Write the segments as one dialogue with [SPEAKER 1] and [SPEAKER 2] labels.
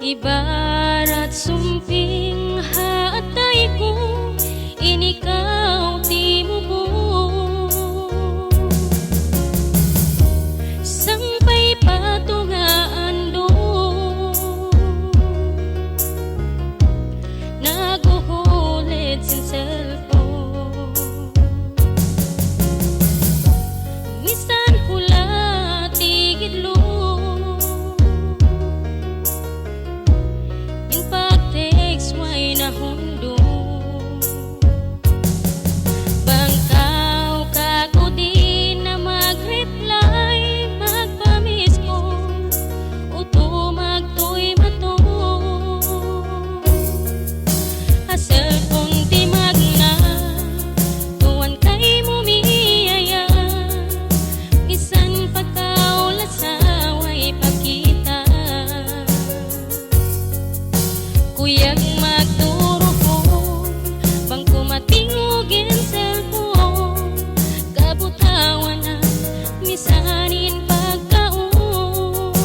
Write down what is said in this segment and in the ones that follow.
[SPEAKER 1] Ibarat sumping hatay ko, inikaw ti mo po. Sangpay patungaan do, naguhulit sin cellphone. Misan hula tigidlo, way na hundo. Bangkaw kako di na mag-reply, magpamis ko uto magtoy mato. Asal kong timag na tuwan kay mo miyaya, isan pagkaw lasaway pakita. Kuyag magturo ko, bang kumatingugin cellphone, kabutawan na misanin pagkaon.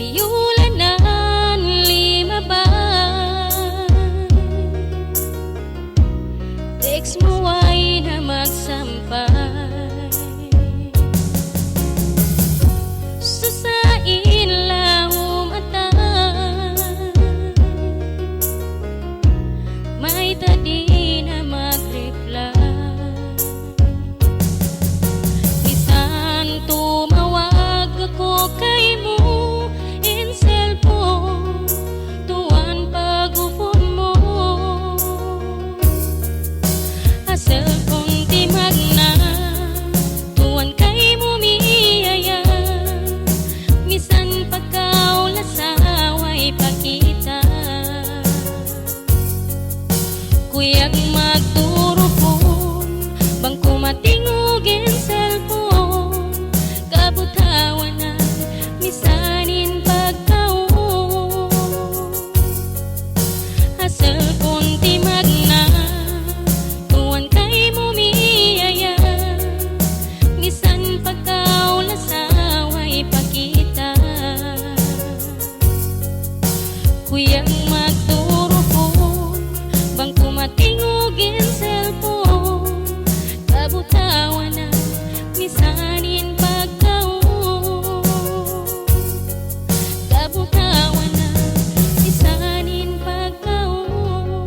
[SPEAKER 1] Biyulanan lima ba, text mo ay na magsampay. Susain lang umatay, may tadi na mag-reply. Bisan tumawag ako kay mo in cellphone, tuwan pag-ufon mo. Asal kong timag na tuwan kay mo miyaya, misan pagkaw lasaway pakita. Kuyag magturo ko, bang kumatingugin cellphone, kabutawan na misanin pagkaon. Asal kong timag na tuwan kay mo miyaya, misan pagkaw lasaway pakita. Kuyang magturo ko, bang kumatingugin cellphone, kabutawan na misanin pagkaon. Kabutawan na misanin pagkaon.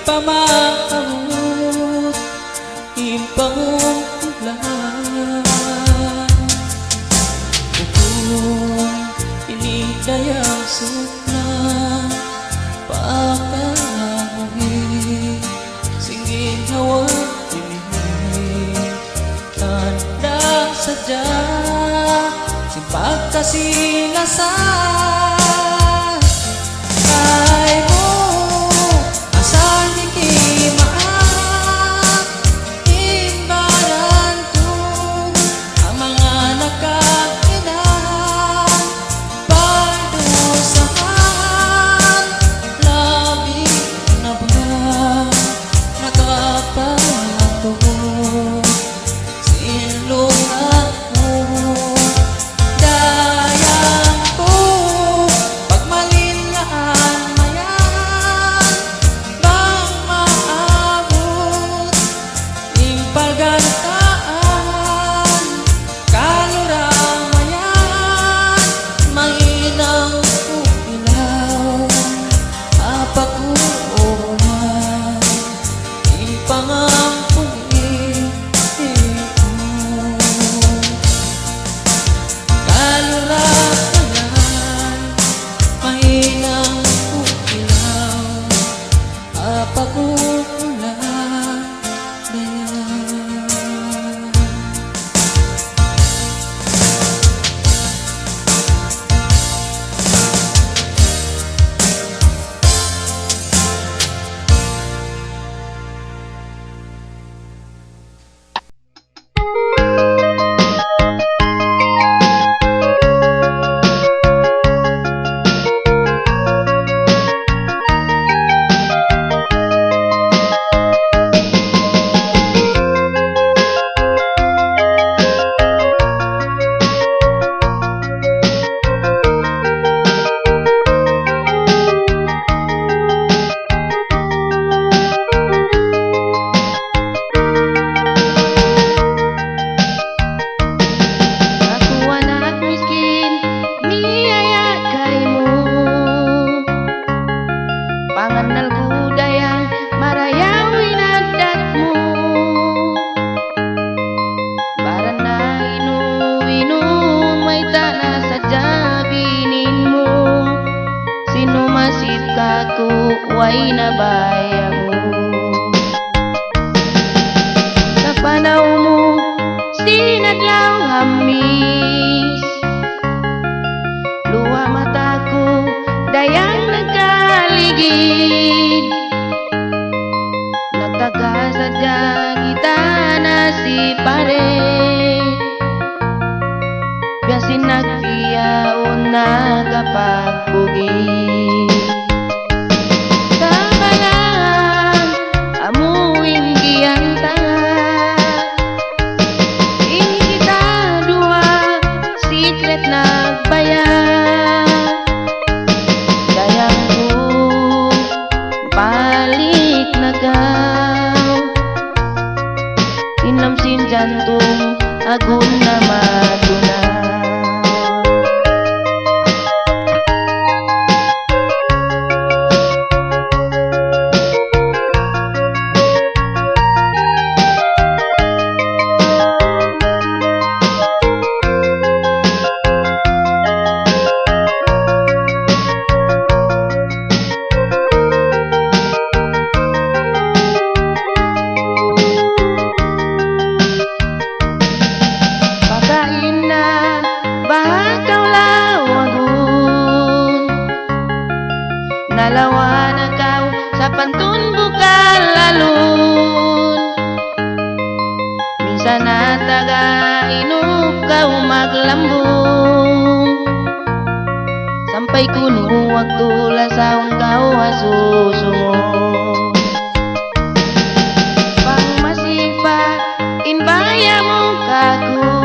[SPEAKER 2] pamaabot impaulan kung inidayang sukla pakamuhi singgin hawa ini tanda saja simpag kasilasan
[SPEAKER 3] Way na bayamu sa panaw mo sinadlaw hamis luwa mataku dayang nagkaligid nagtaga sadya kita na si pare biasin nagtiyaon nagapagbugi jantung agun na maduna nalawa na kau sa pantun bukal lalun minsan na taga inup kau maglambung sampai kuno waktu lasaun kau asusungo pang masifa inbayamu kaku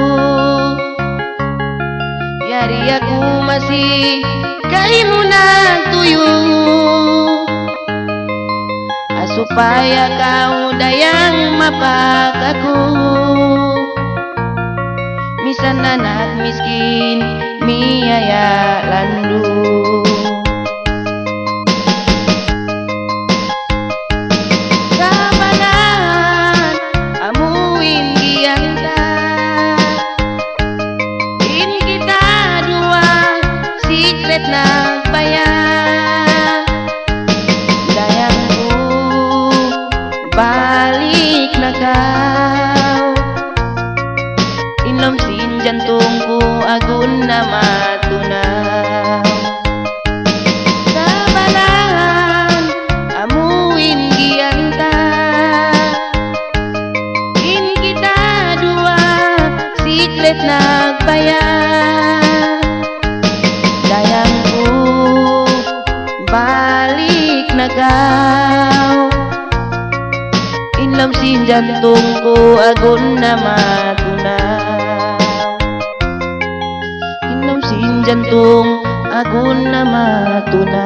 [SPEAKER 3] yari aku masih kaimu nagtuyo supaya kau dayang mapakaku misan anak miskin miaya landu jantungku agun na matuna. Hinumsin jantung agun na matuna.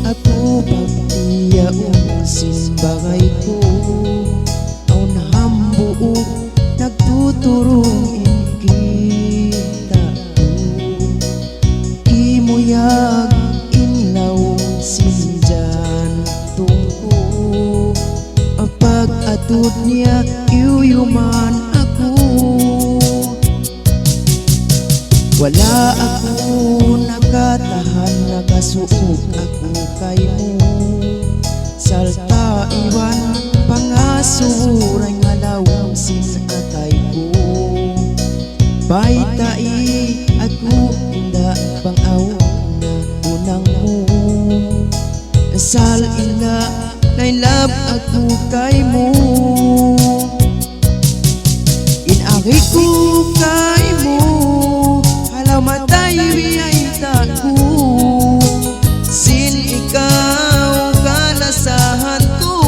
[SPEAKER 2] Ako pagtiyaong simbagay ko, aw nahambuog nagtuturong kita ko. Imuyag inlaw sinjan tungko, ang pag-atod niya iuyuman ako. Wala ako nakatahan, nakasuog ako kay mo. Salta iwan pangasuray nga lawang sinatay ko. Baitai ako inda pangaw na unang mo. Sal inda nailab ako kay mo. Inari ko kay mo, matay biyay taku. Sin ikaw kalasahan ko,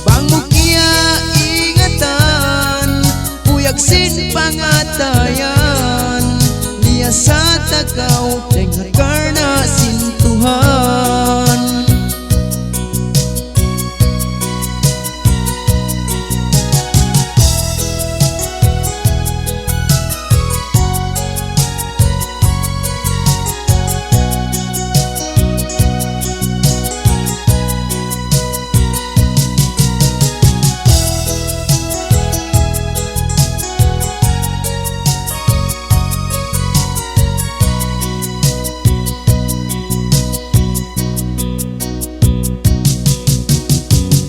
[SPEAKER 2] pangmukya ingatan, puyag sin pangatayan. Liya sa takaw, tengkar na sin Tuhan.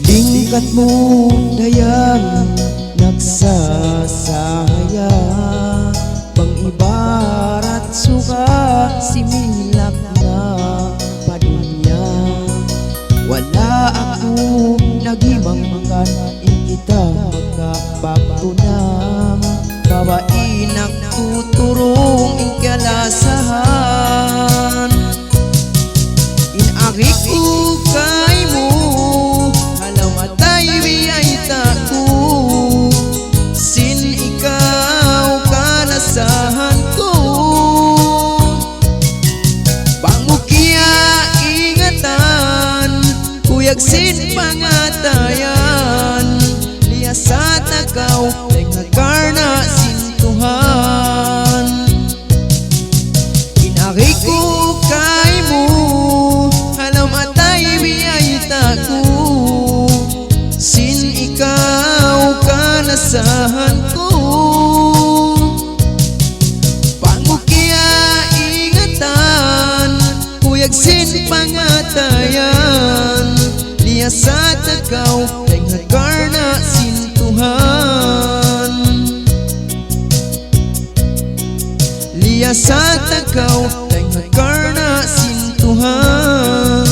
[SPEAKER 2] Tingkat mo dayang nagsasaya, pang ibarat suka similak na padunya. Wala ako nagimangkan, ikita magkapagtunang babae nagtuturong ikalasahan. Inari ko kay mo, matay biyay taku. Sin ikaw kalasahan ko, pangmukya ingatan, kuyag sin pangatayan. Liya sa takaw, tengkar na sin Tuhan. Inari ko kay mo, halaw matay biyay taku. Sin ikaw kalasahan ko, pangmukya ingatan, kuyag sin pangatayan. Liya sa takaw, tengkar na sin Tuhan. Liya sa takaw, tengkar na sin Tuhan.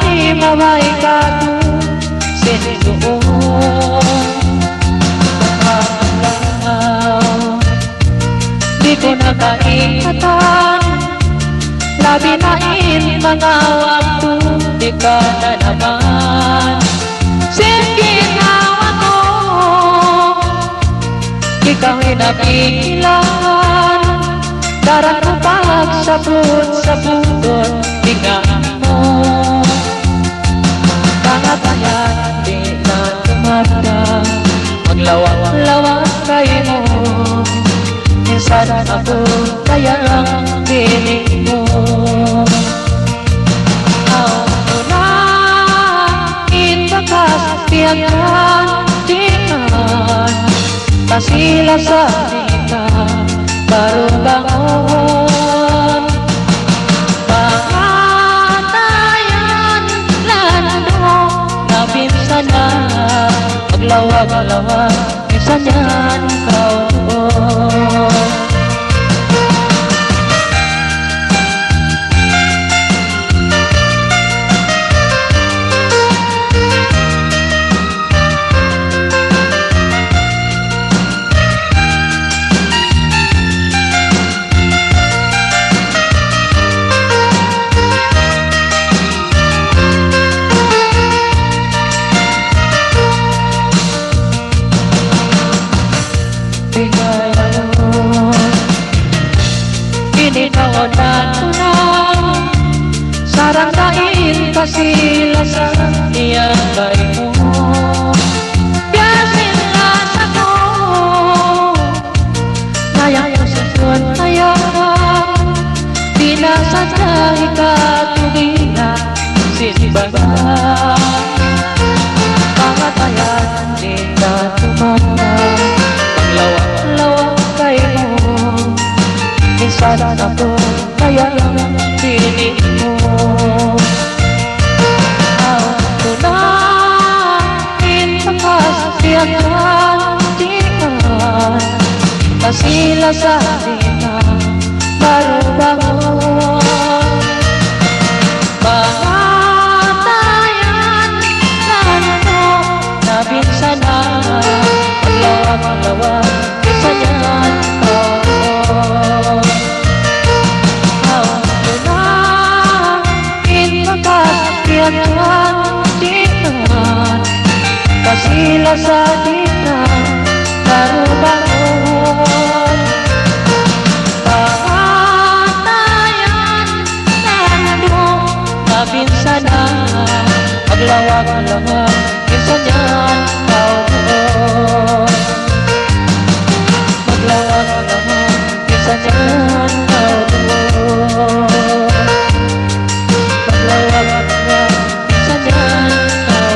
[SPEAKER 4] di maway katu sinuon Pagkakalaw di ko nakaingatan labi na in mga waktu di ka na naman ginawa ko ikaw ay napigilan darang ko pagsabot-sabuton tingnan mo pangatayan di na tumanda maglawak-lawak kayo mo minsan ako kaya ang piling mo ako na inbakas tiyagan diyan pasila sa kita baru bangun pangatayan lalo na pinsan na maglawag-lawag minsan yan kau Ininawanan ko na sarang dain kasilasan iyang bay mo biyasin rasa ko nayang sasyon ayang pinasadya ikatugina sinibaba pangatayan di na tumanda paglawak-lawak kayo minsan ako kaya ang piling mo ako na inpakasyakan diyan pasila sa dina baru bangun pangatayan lalo na binsan na maglawak-lawak minsan yan pasila sa kita baru bangun pangatayan lalo na pinsan na maglawag-lawag minsan yan kau maglawag-lawag minsan yan kau maglawag-lawag minsan yan kau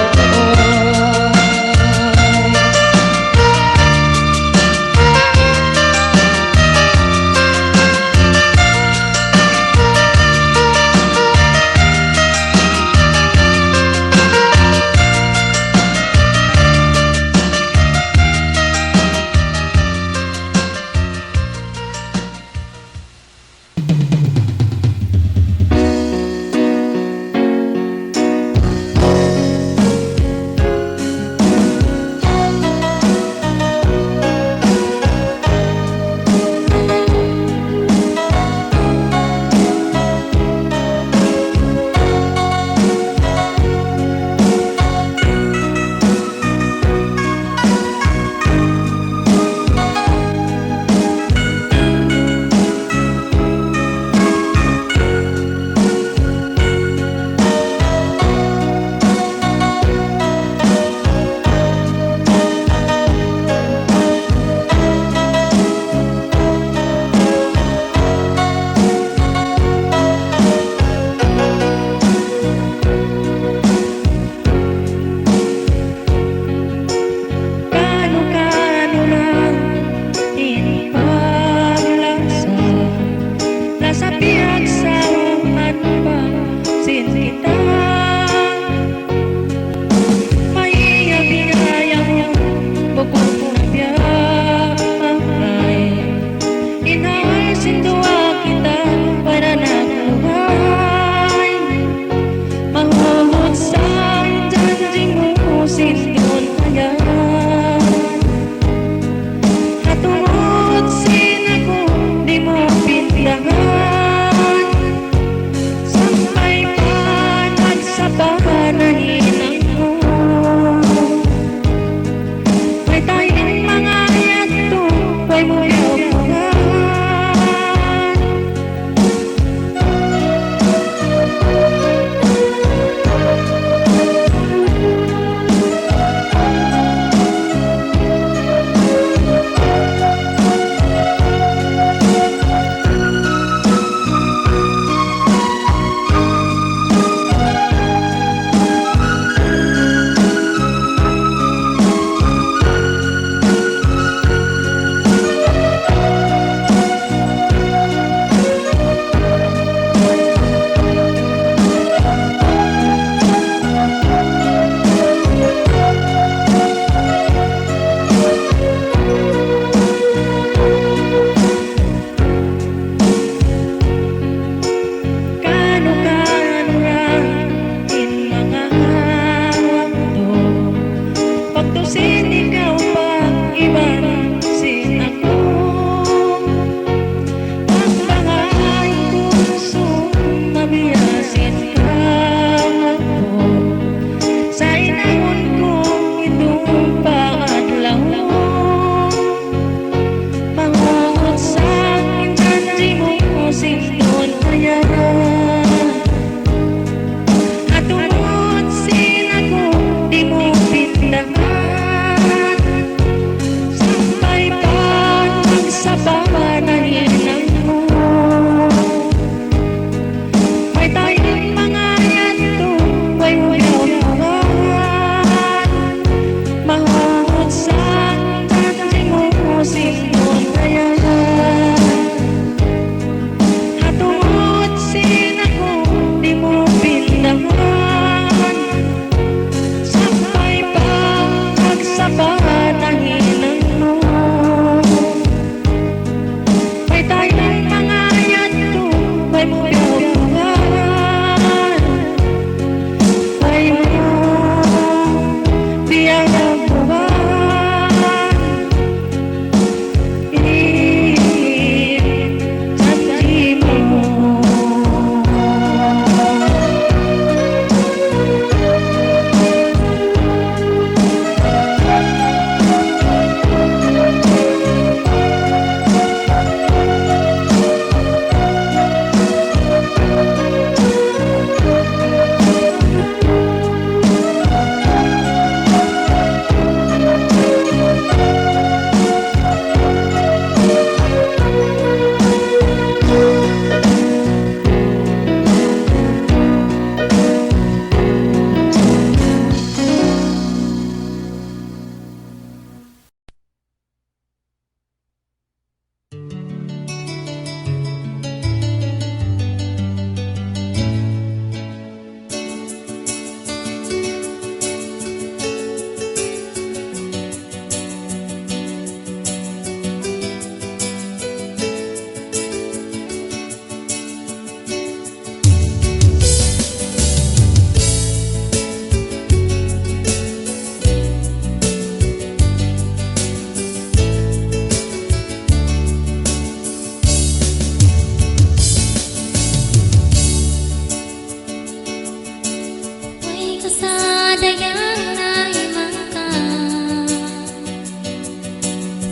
[SPEAKER 1] sa dayang naimangka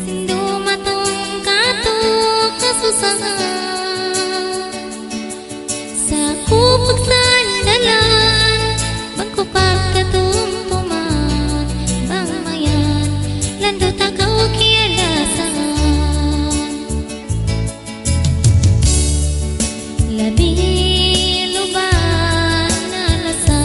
[SPEAKER 1] Sindo matong katok kasusahan Sa kupag sandalan Magkupag katumpuman Bang mayan Lando tagaw kialasan Labi luban na lasa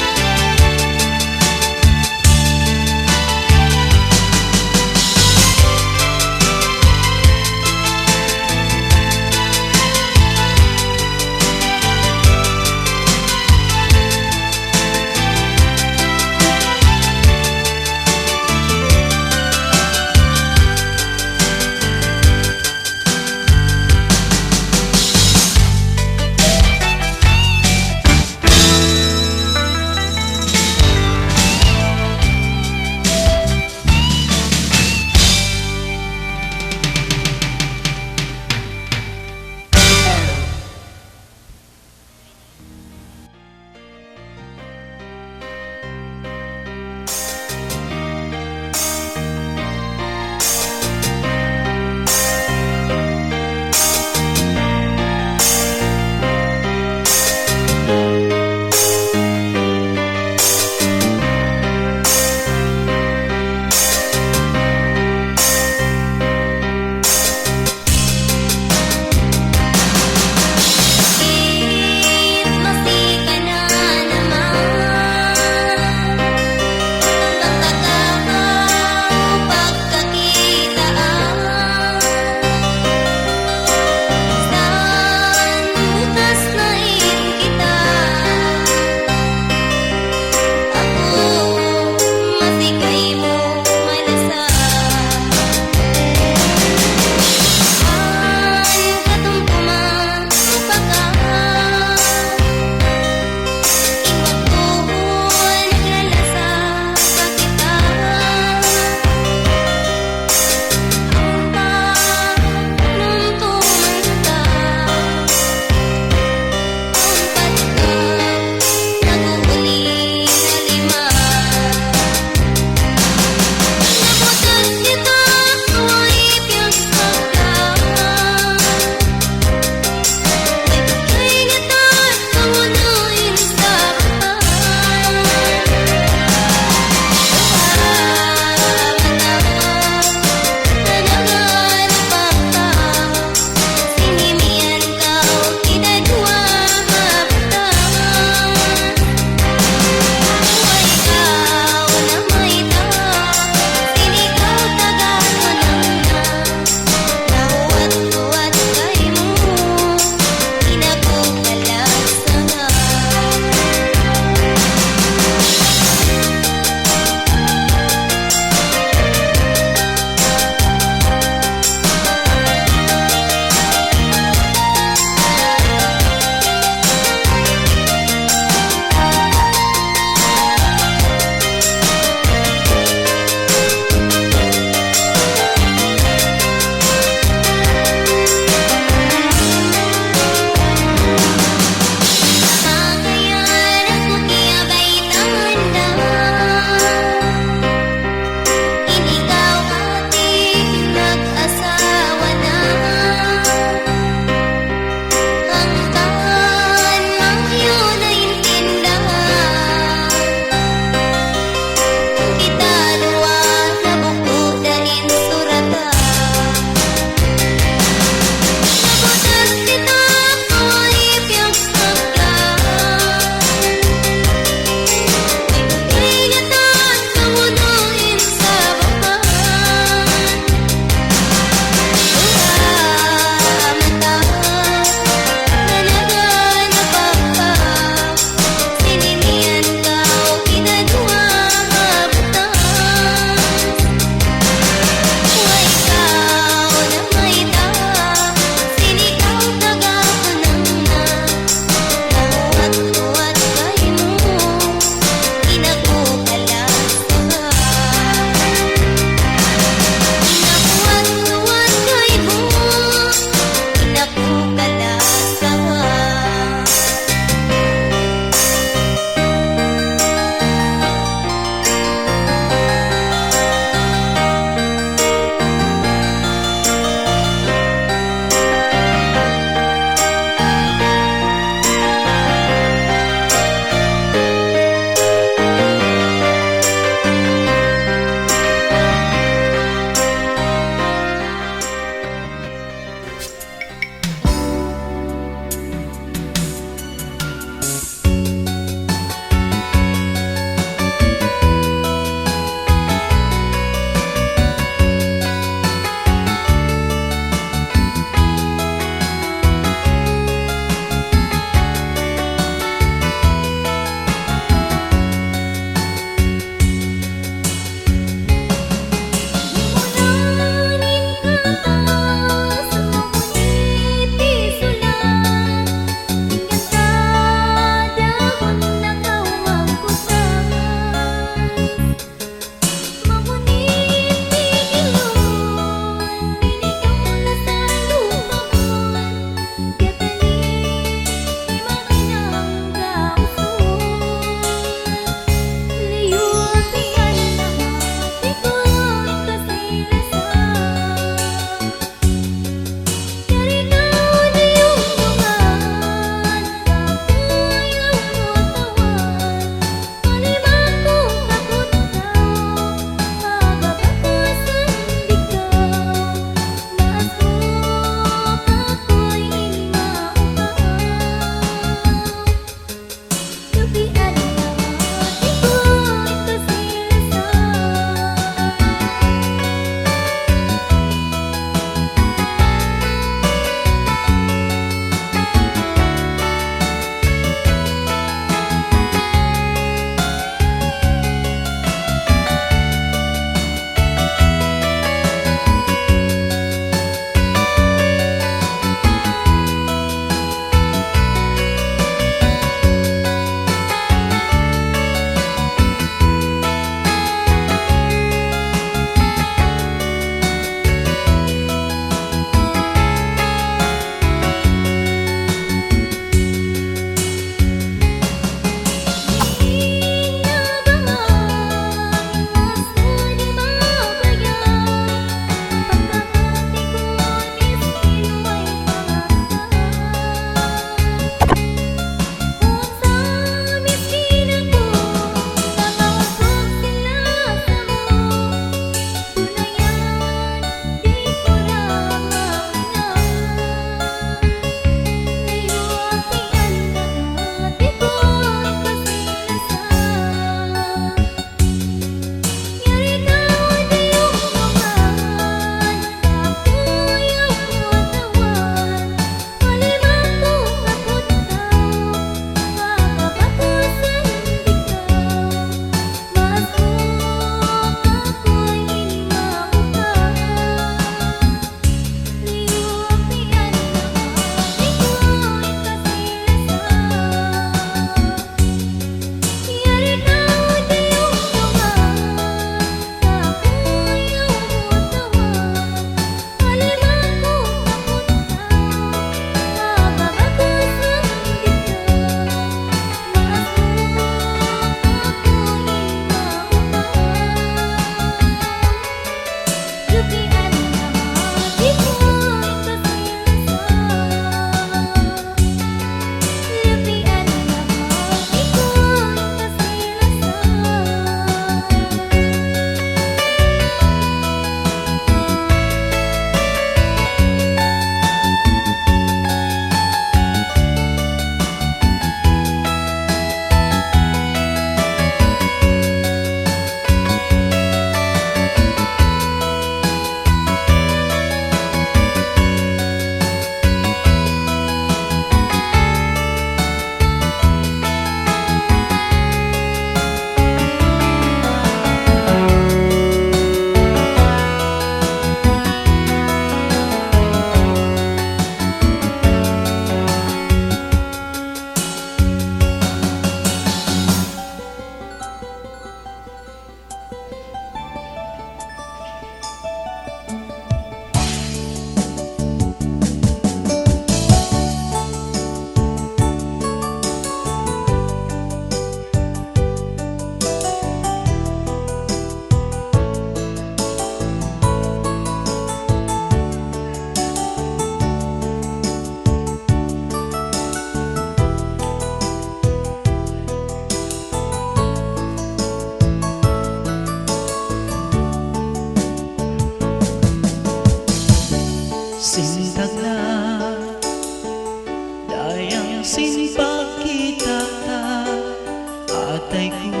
[SPEAKER 4] tatay ko.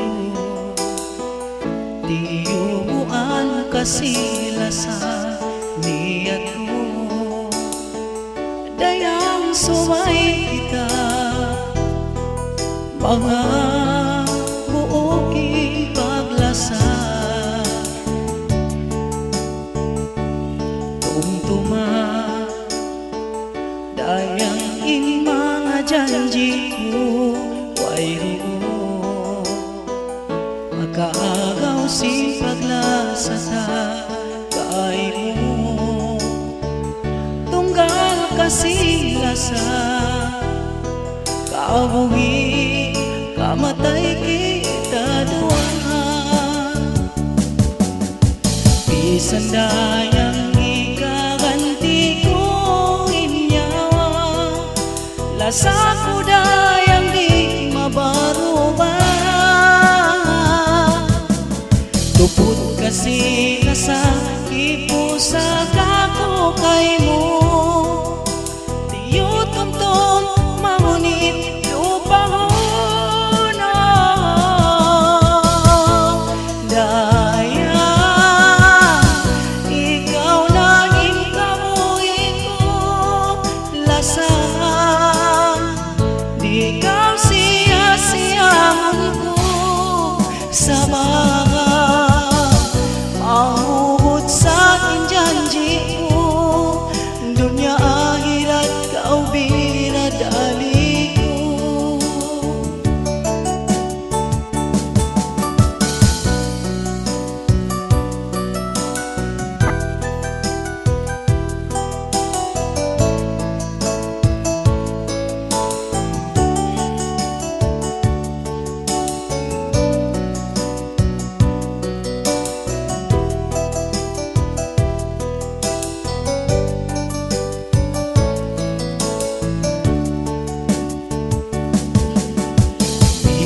[SPEAKER 4] Tiyumuan kasilasa niyat ko, dayang sumay kita mga buok ipaglasa. Tumtuma dayang in mga janji ko, wayro makaagaw si paglasa sa kaay mo. Tunggal kasilasa kabuhi kamatay kita dua. Bisan dayang ikaganti ko inyawa, lasa ko dayang di mabaruba. Tupod kasi nasa ipusa kako kay mo, tiyo tumtum mangunit lupahon. Daya ikaw na ingkabuhi ko, lasang di ikaw siya-siyahon ko sa mga mahuhod sa akin janji ko. Dunya akhirat kau binadali ko.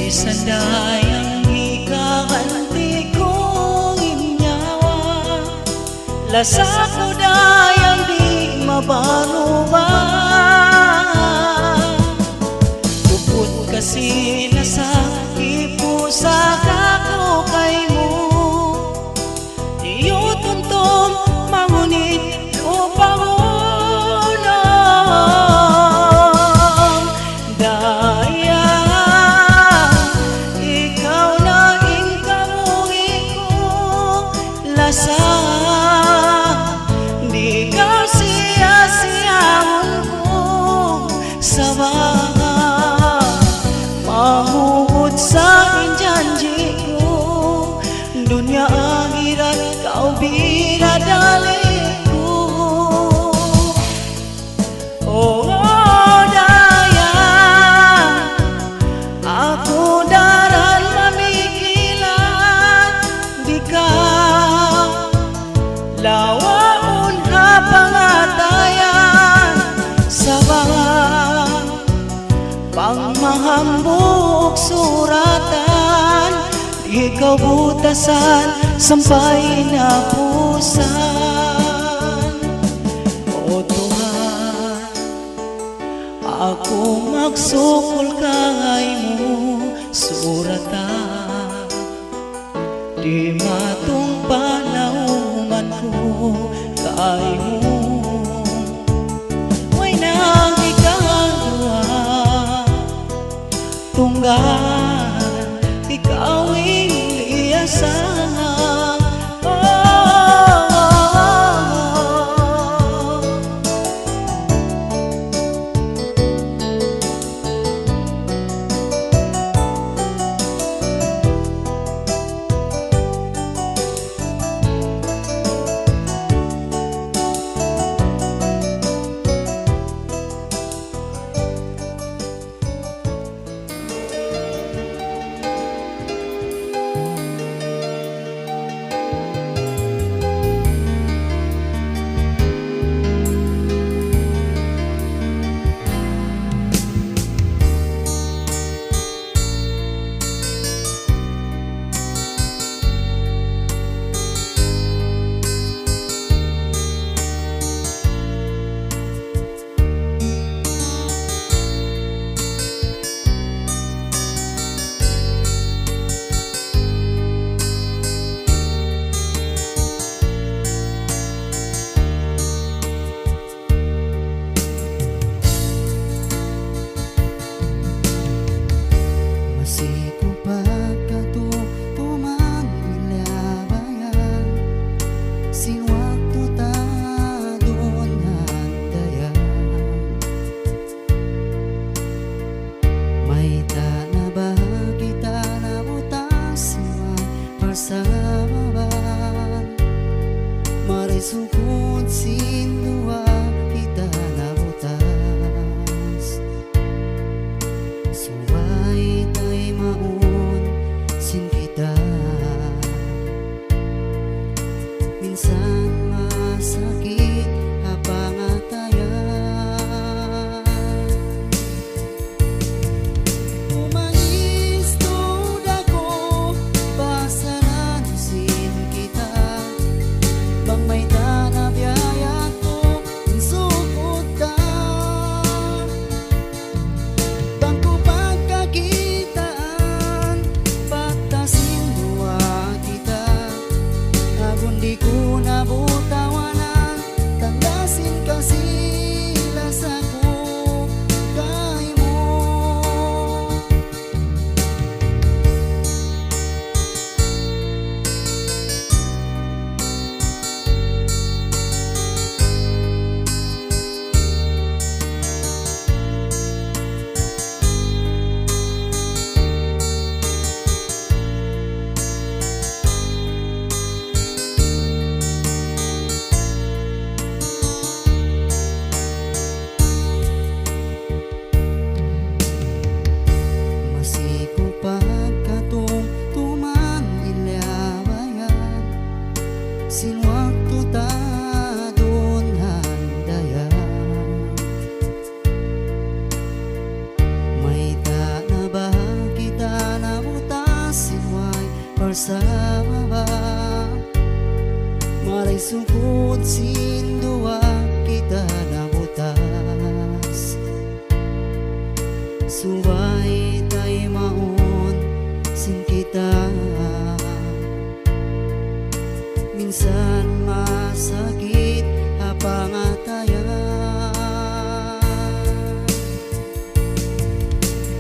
[SPEAKER 4] Bisan dayang ikaganti kong inyawa, lasa ko dayang di mabaruba. Tupod kasi nasa ipusa kako kay mo, tiyo tumtum mangunit lupahon. Di kau sia-siahon ko sa mga mahuhod sa akin janji ko. Dunya akhirat kau binadali ko. Oh daya ako daran mamikilan, di ka lawaon ha pangatayan sa mga pangmahambuk suratan. Di ikaw butasan sampay na pusan. O Tuhan, ako magsukol kay mo suratan. Di matong panauman ko kay mo, way nang ikaw tunggal ikaw iliasan.
[SPEAKER 5] bersama ba maray sungkod sindua kita nabutas suway tay maon sin kita minsan masakit hapangatayan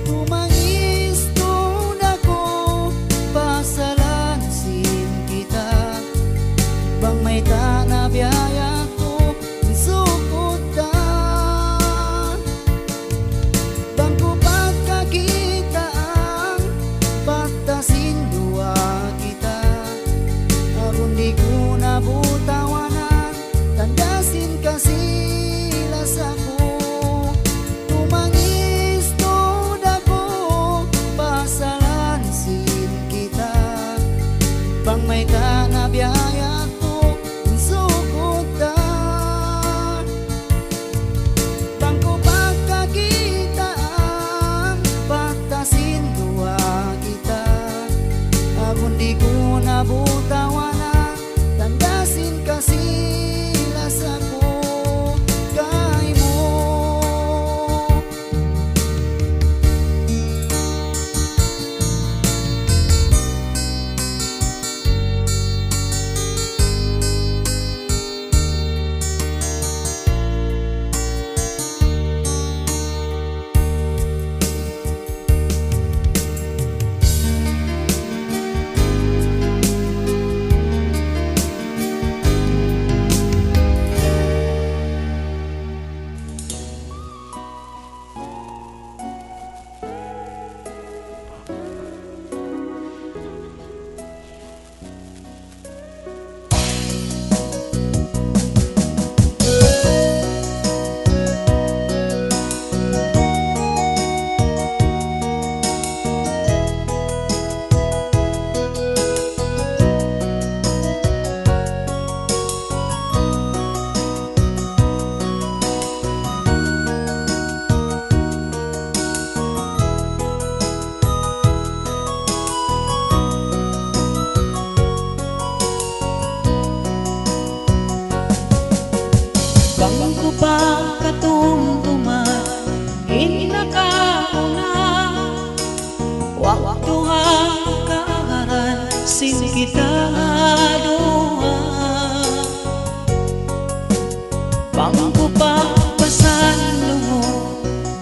[SPEAKER 5] tumangis tun ako pasalan sin kita bang may tanabiyaya ko sukot ta bang ko pagkakita ang pagtasin dua kita aron di ko nabutawanan tandasin kasilas ako tumangis tod ako pasalan sin kita bang may tanabiyaya ko sukot ta bang ko pagkakita ang pagtasin dua kita aron di ko nabutawanan tandasin kasilas ako kay mo
[SPEAKER 4] bang ko pa katumtuman inakauna waktu hakaran sin kita doa bang ko pa pasan lungo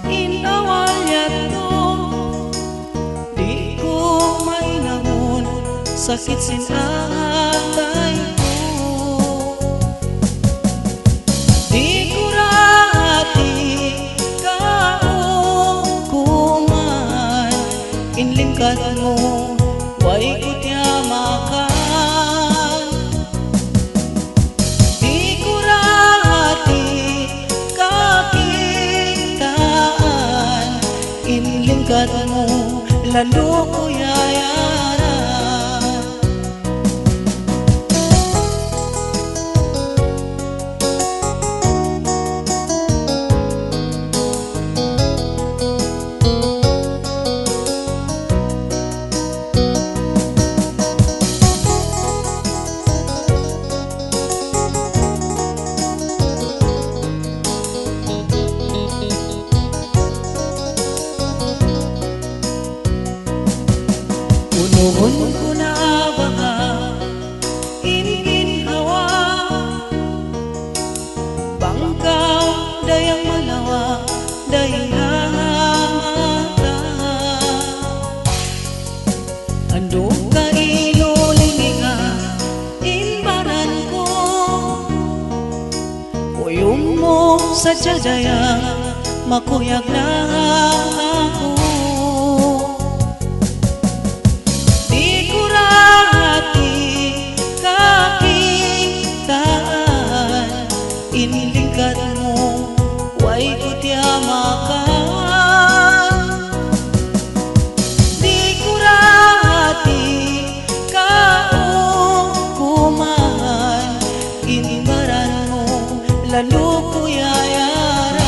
[SPEAKER 4] inawal yato di ko mainangon sakit sin atay di kurati kaukuman inlingkat mo way kutyamakan di kurati kakitaan inlingkat mo lalo ko yayaran Unuhon ko na baka ininhawa bangkaw dayang malawa dayang mata ando ka inulinga imbaran ko uyong mo sa dayang makuyag na ako inilingkat mo way kutyamakan di kurati kaukuman inimbaran mo lalo ko yayaran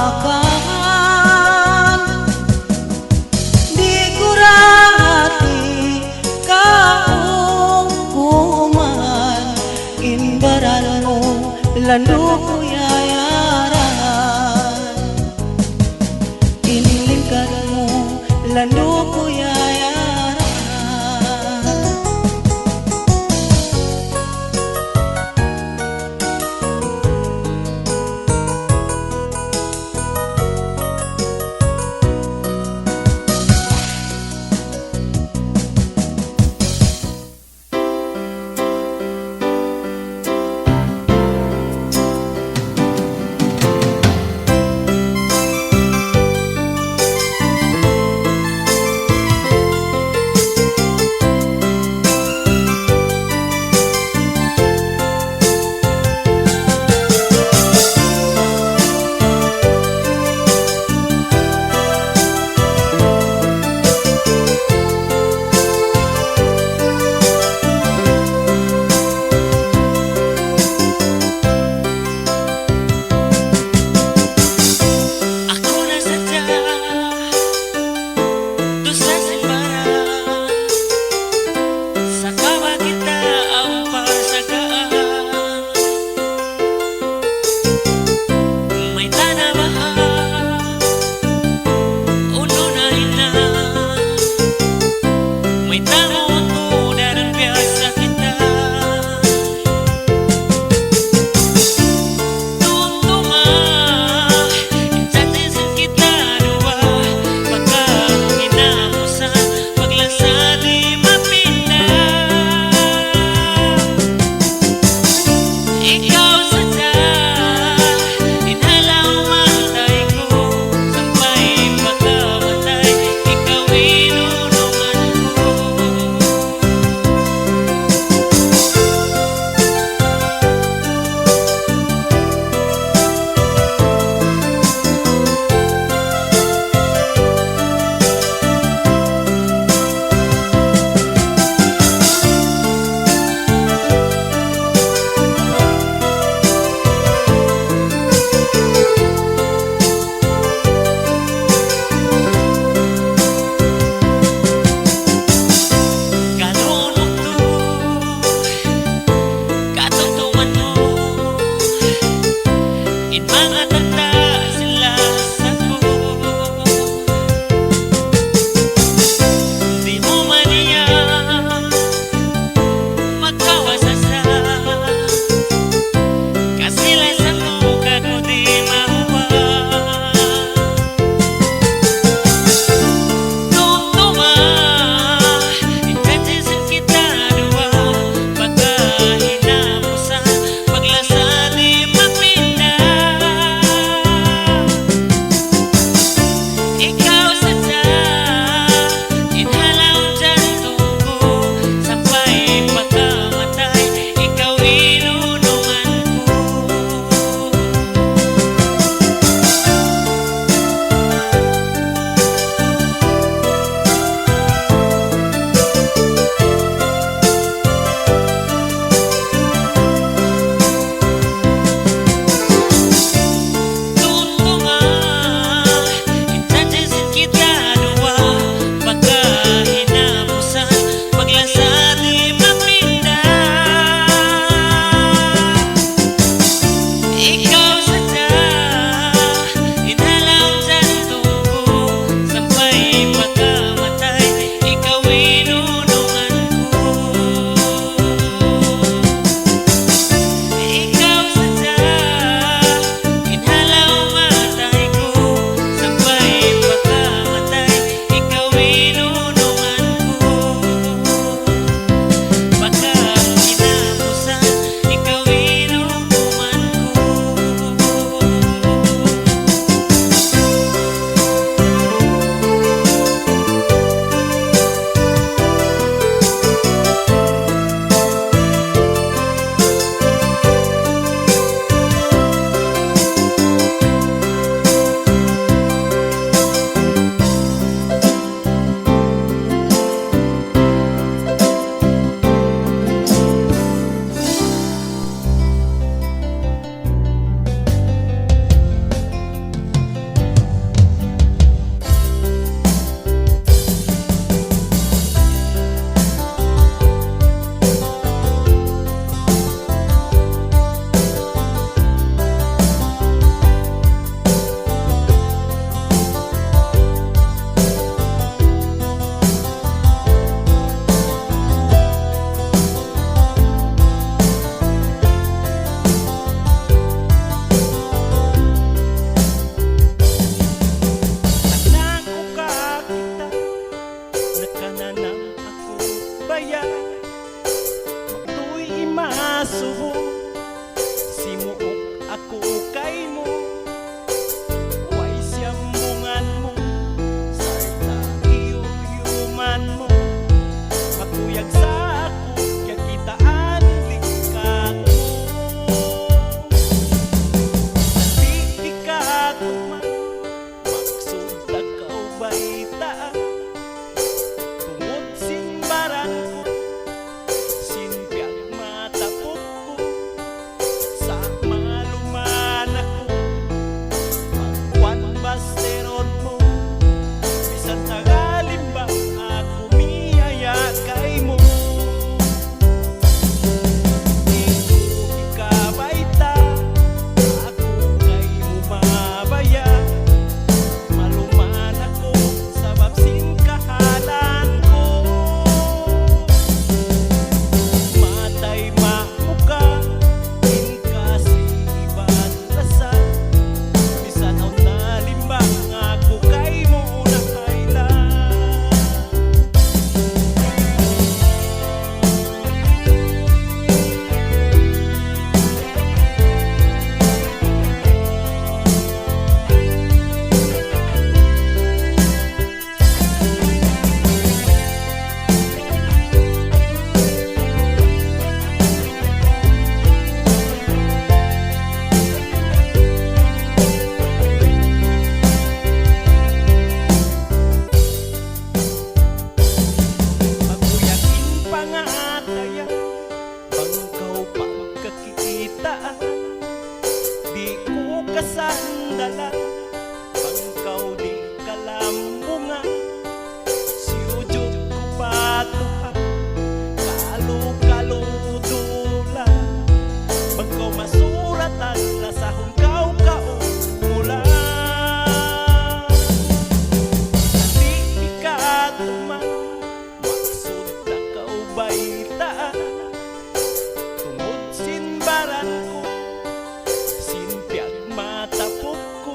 [SPEAKER 6] akan di kurati kaukuman imbaranmu landu yayaran inilingkanmu landu yayaran.
[SPEAKER 7] subo, simuok ako kay mo. Way siyambungan mo, sarta iyuman mo. Makuyag sa ako, kaya kitaan likat mo. Di ka tuman, maksud takaw baita. Tungod simbaran ko, sinpiag matapok ko. Sa maluman ako, magwan basteron mo. Bisan tagalimbang ako miyaya kay mo. Di ko ikabaita, ako kay mo mabaya. Maluman ako sa babsing kahalan ko. Matay mamuka, kasi ibang lasa. Bisan ako nalimbang, ako kay mo nakailan. Maguyakin pa nga kaya, bangkaw pagkakita. Di ko kasandala, bangkaw di kalambunga. Siyujud ko patuha, kalu-kaludula. Bangkaw masuratan, lasahong mula. Di ka tuman, maksud takaw baita. Tungod simbaran ko, sinpiag matapok ko.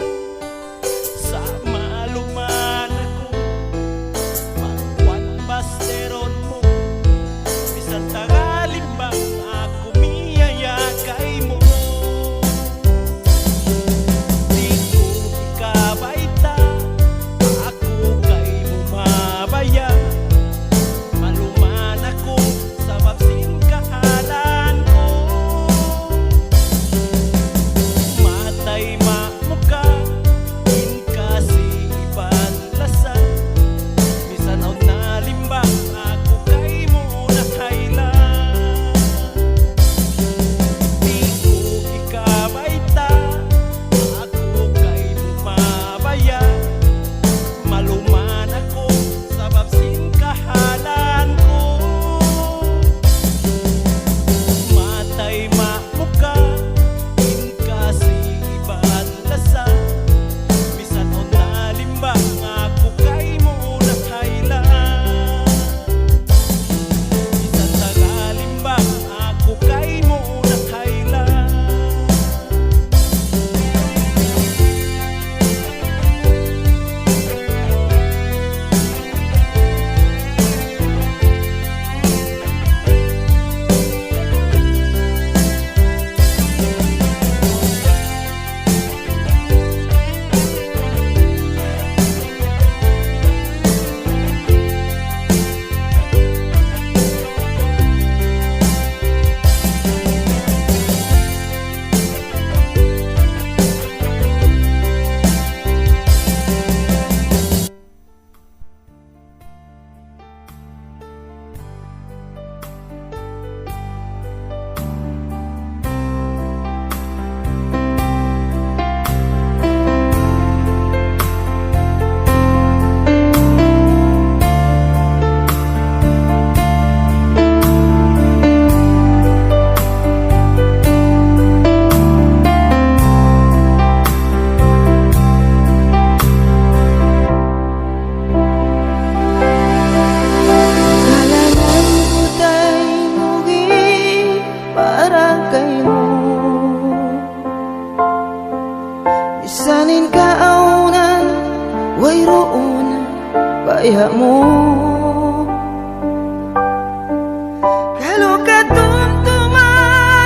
[SPEAKER 7] Sa maluman ako, magwan basteron mo. Bisan tagalimbang ako miyaya kay mo. Di ko ikabaita, ako kay mo mabaya. Maluman ako sa babsing kahalan ko. Matay mamuka, kasi ibang lasa. Bisan ako nalimbang, ako kay mo nakailan. Di ko ikabaita, ako kay mo mabaya. Maluman ako sa babsing kahalan ko. Matay mamuka, kasi ibang lasa. Bisan ako nalimbang, ako kay mo nakailan. Bisan tagalimbang, ako kay mo nakailan.
[SPEAKER 6] kaya mo. Kalau katumtuman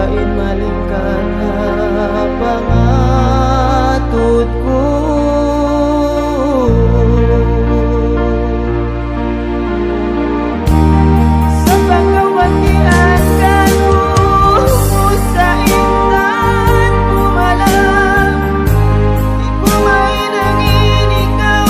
[SPEAKER 6] lain malingkan pangatutku. Sampai kawan diangkanku sa intan ku malam, iku main angin ikaw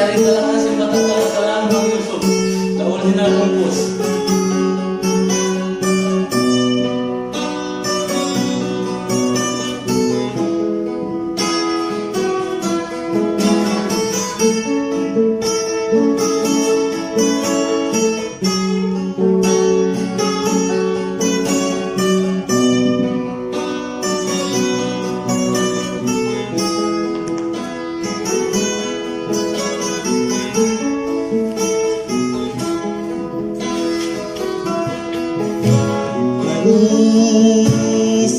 [SPEAKER 8] Hari telah hasil kata-kata Bang Yusuf, the original compose.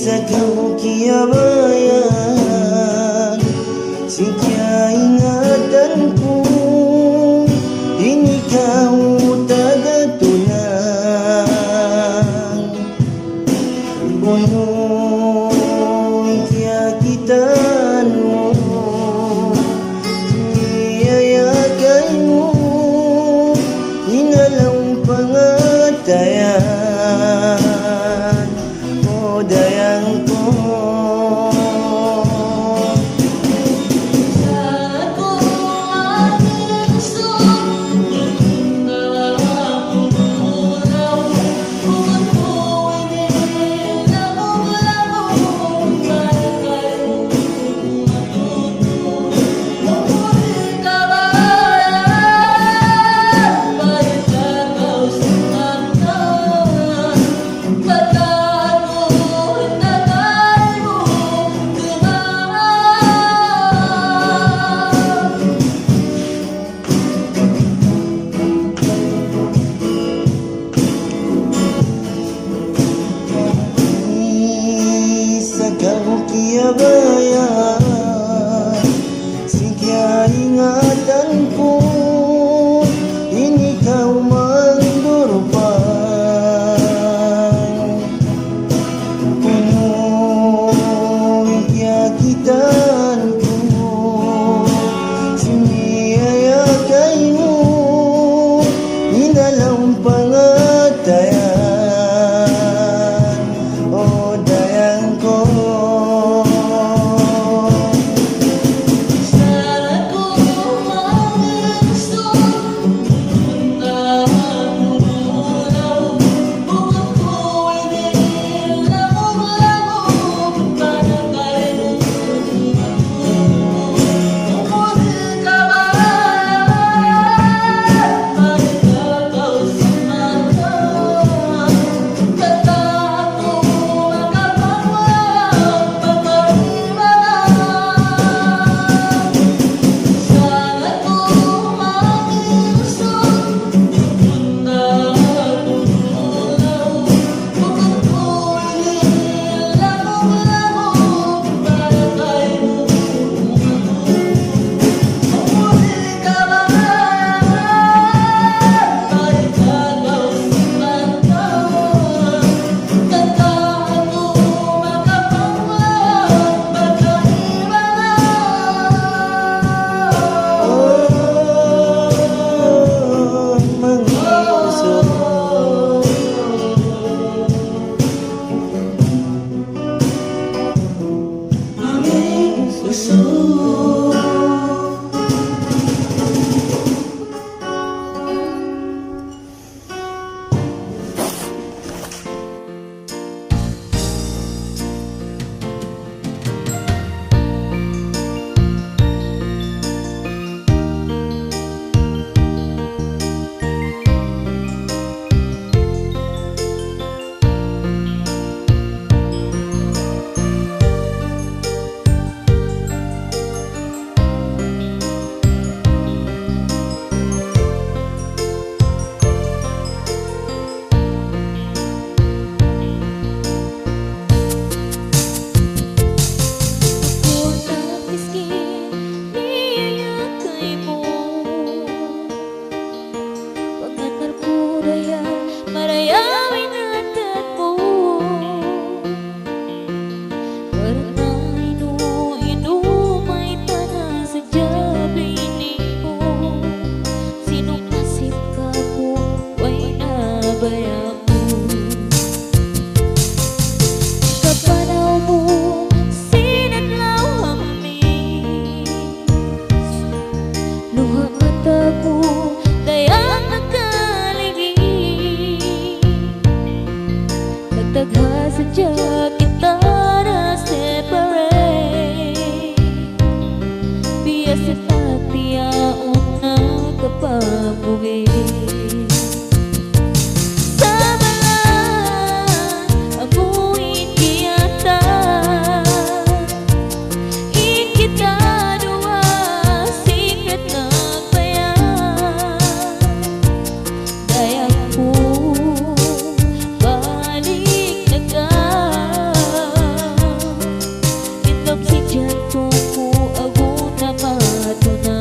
[SPEAKER 6] Sa kau kiabayan, si kia ingatanku
[SPEAKER 1] Iya sifati una kapabugi Sabalan amuin kiyata Ikita dua secret nagbayan Dayaku balik na ka Inom si jantungku aguna matuna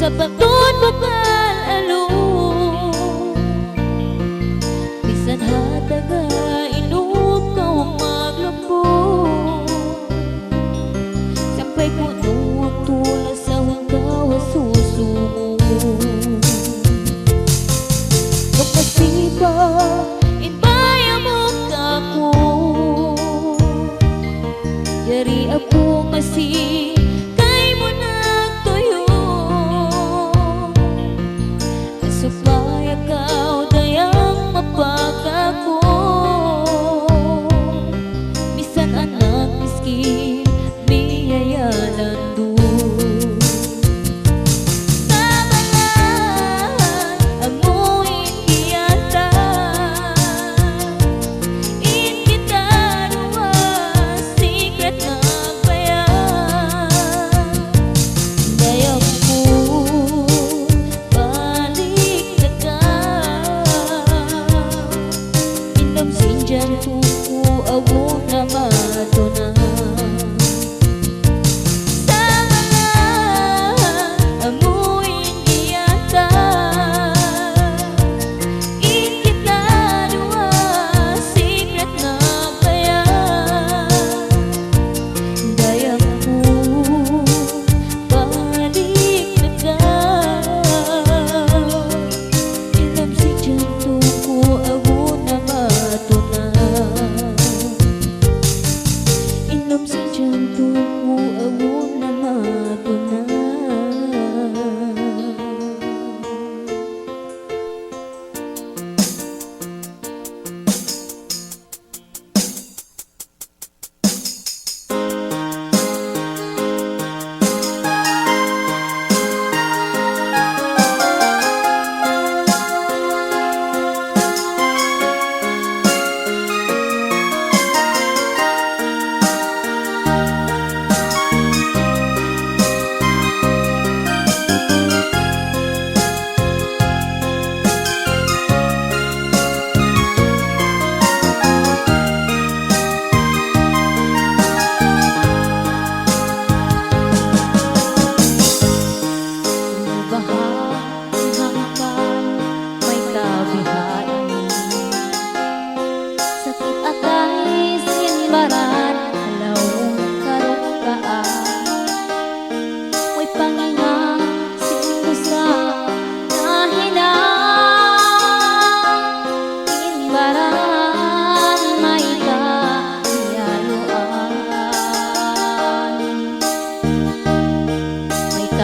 [SPEAKER 1] Sa pagtun bakal alun Bisan hataga inup ka ang maglambo Sampay kuno ang tulas sa hanggaw susumo Kapasiba inbaya mo kako Yari ako masih supaya kau dayang mapagako Bisan anak miskin biyayanan doon Sabalan amuin kiyata In kita dua secret nagbayan Dayang jantungku aguna matuna Sabalan amuin kiyata In kita dua secret nagbayan Dayangku balik na ka Inom si jantungku aguna matuna Inom si jantungku aguna matuna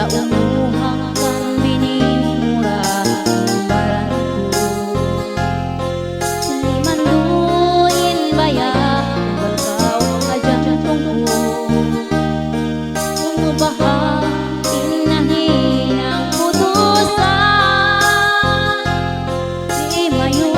[SPEAKER 1] Umuhang kan binimura baranku Hindi man duin baya Kau ajang tunggu Umubaha inahin ang putusan Di mayo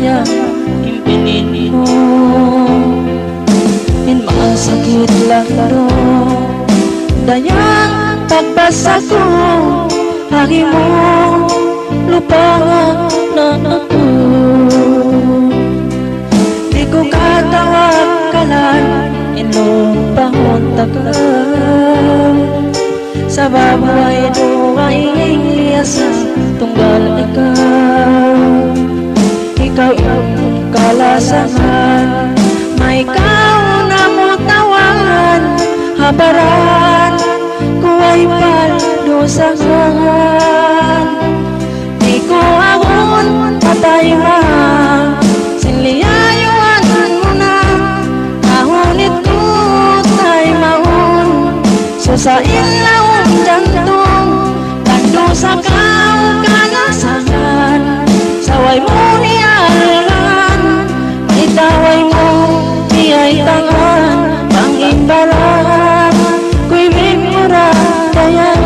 [SPEAKER 4] kaya impinin mo. Masakit lalo dayang pagbasa ko, lagi mo lupahan na ako. Di ko katawag kalan inupahon tagal sa babuhay duway liyasa tunggal ikaw ang kalasangan, may ikaw na mo tawagan, habaran ko ay paldusahan. Di ko agon patay ma, sinliyayuan mo na, kahunit ko tay maun, susain laong jantong, lando sa kao kalasangan, saway mo niyalan, may taway mo ay tangan, pangimbalan ko'y mimura dayan.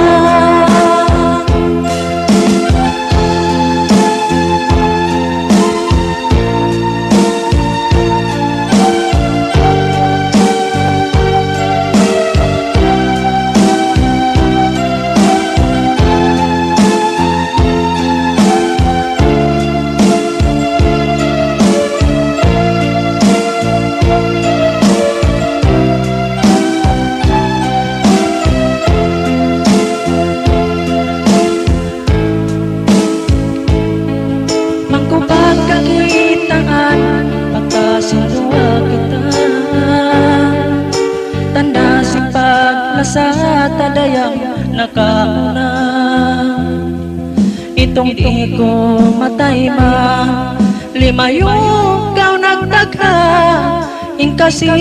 [SPEAKER 4] Sa tadayang nakauna, itong di ko matay ma, limayong kau nagdagha, ingkasi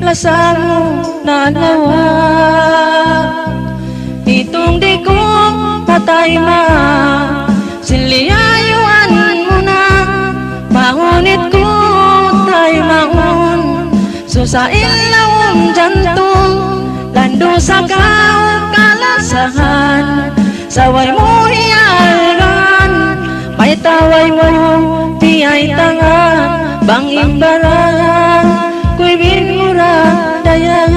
[SPEAKER 4] lasa mo nanawa. Itong di ko matay ma, sinliyayuan mo na, mahunit ko tay mahun, susain lawang jantong, lando sa kao kalasahan, saway mo hiyagan, may taway mo tiyay tangan, bangimbaran ko'y binmura dayan.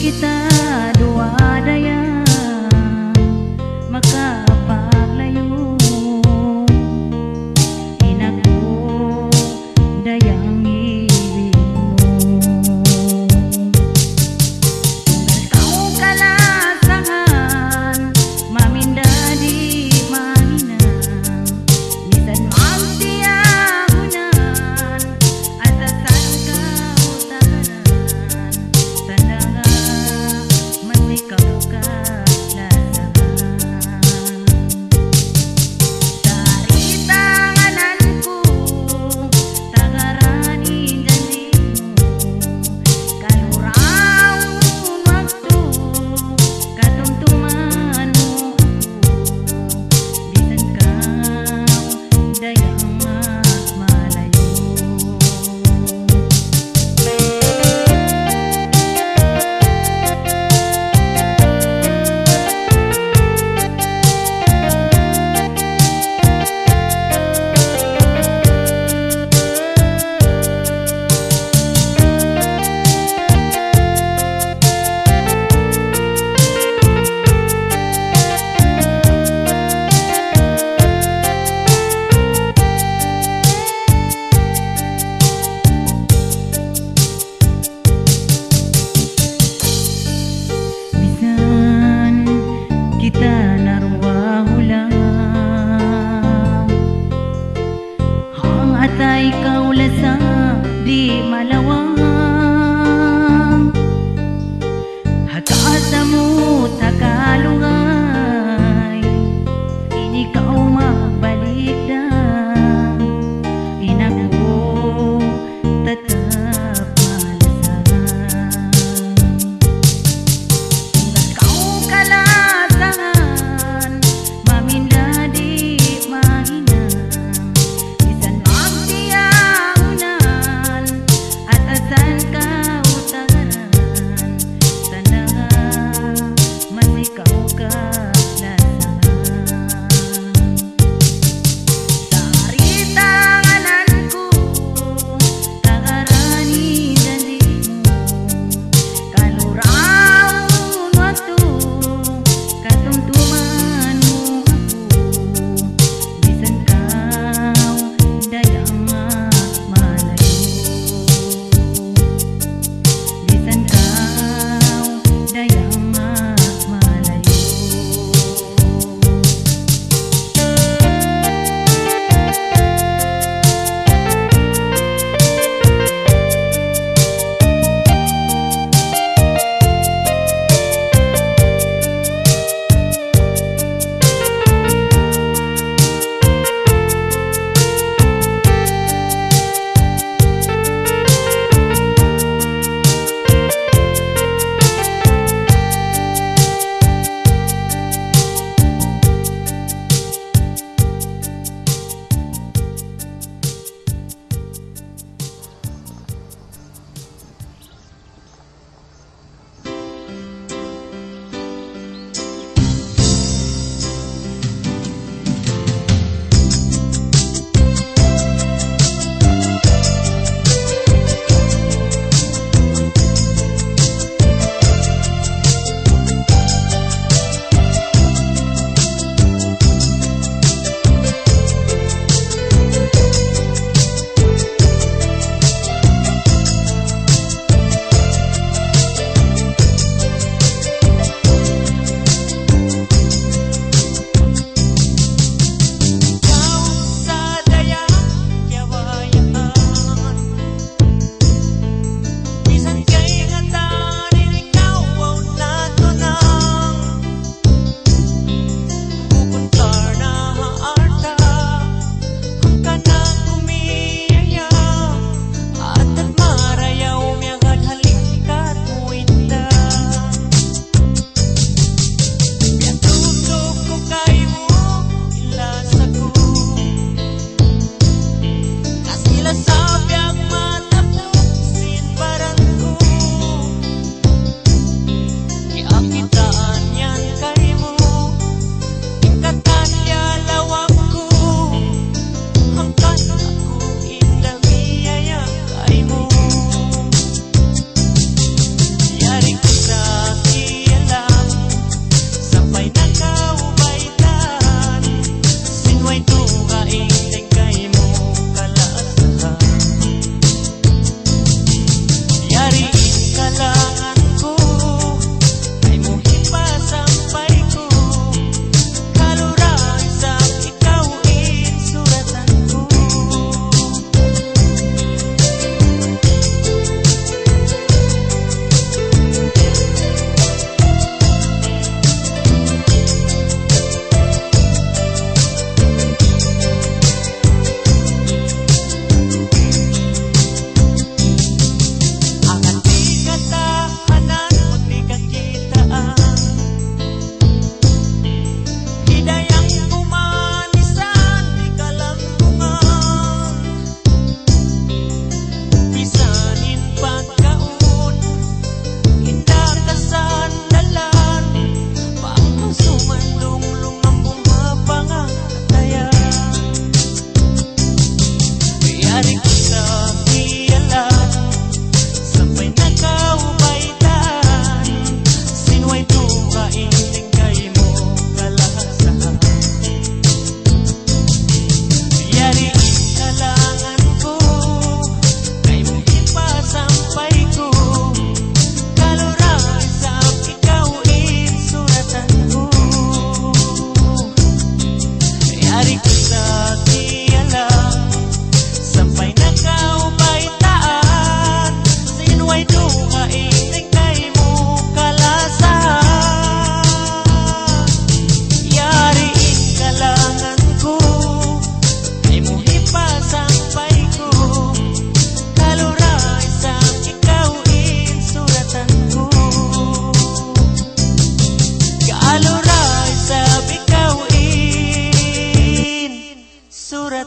[SPEAKER 1] kita dua daya makapaglayo. Hinako dayang ibig mo. Ikaw kalasangan maminda di mahinang bisan magtiyahunan atasan ka utanan tanda nga masikaw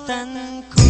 [SPEAKER 6] ingatanku.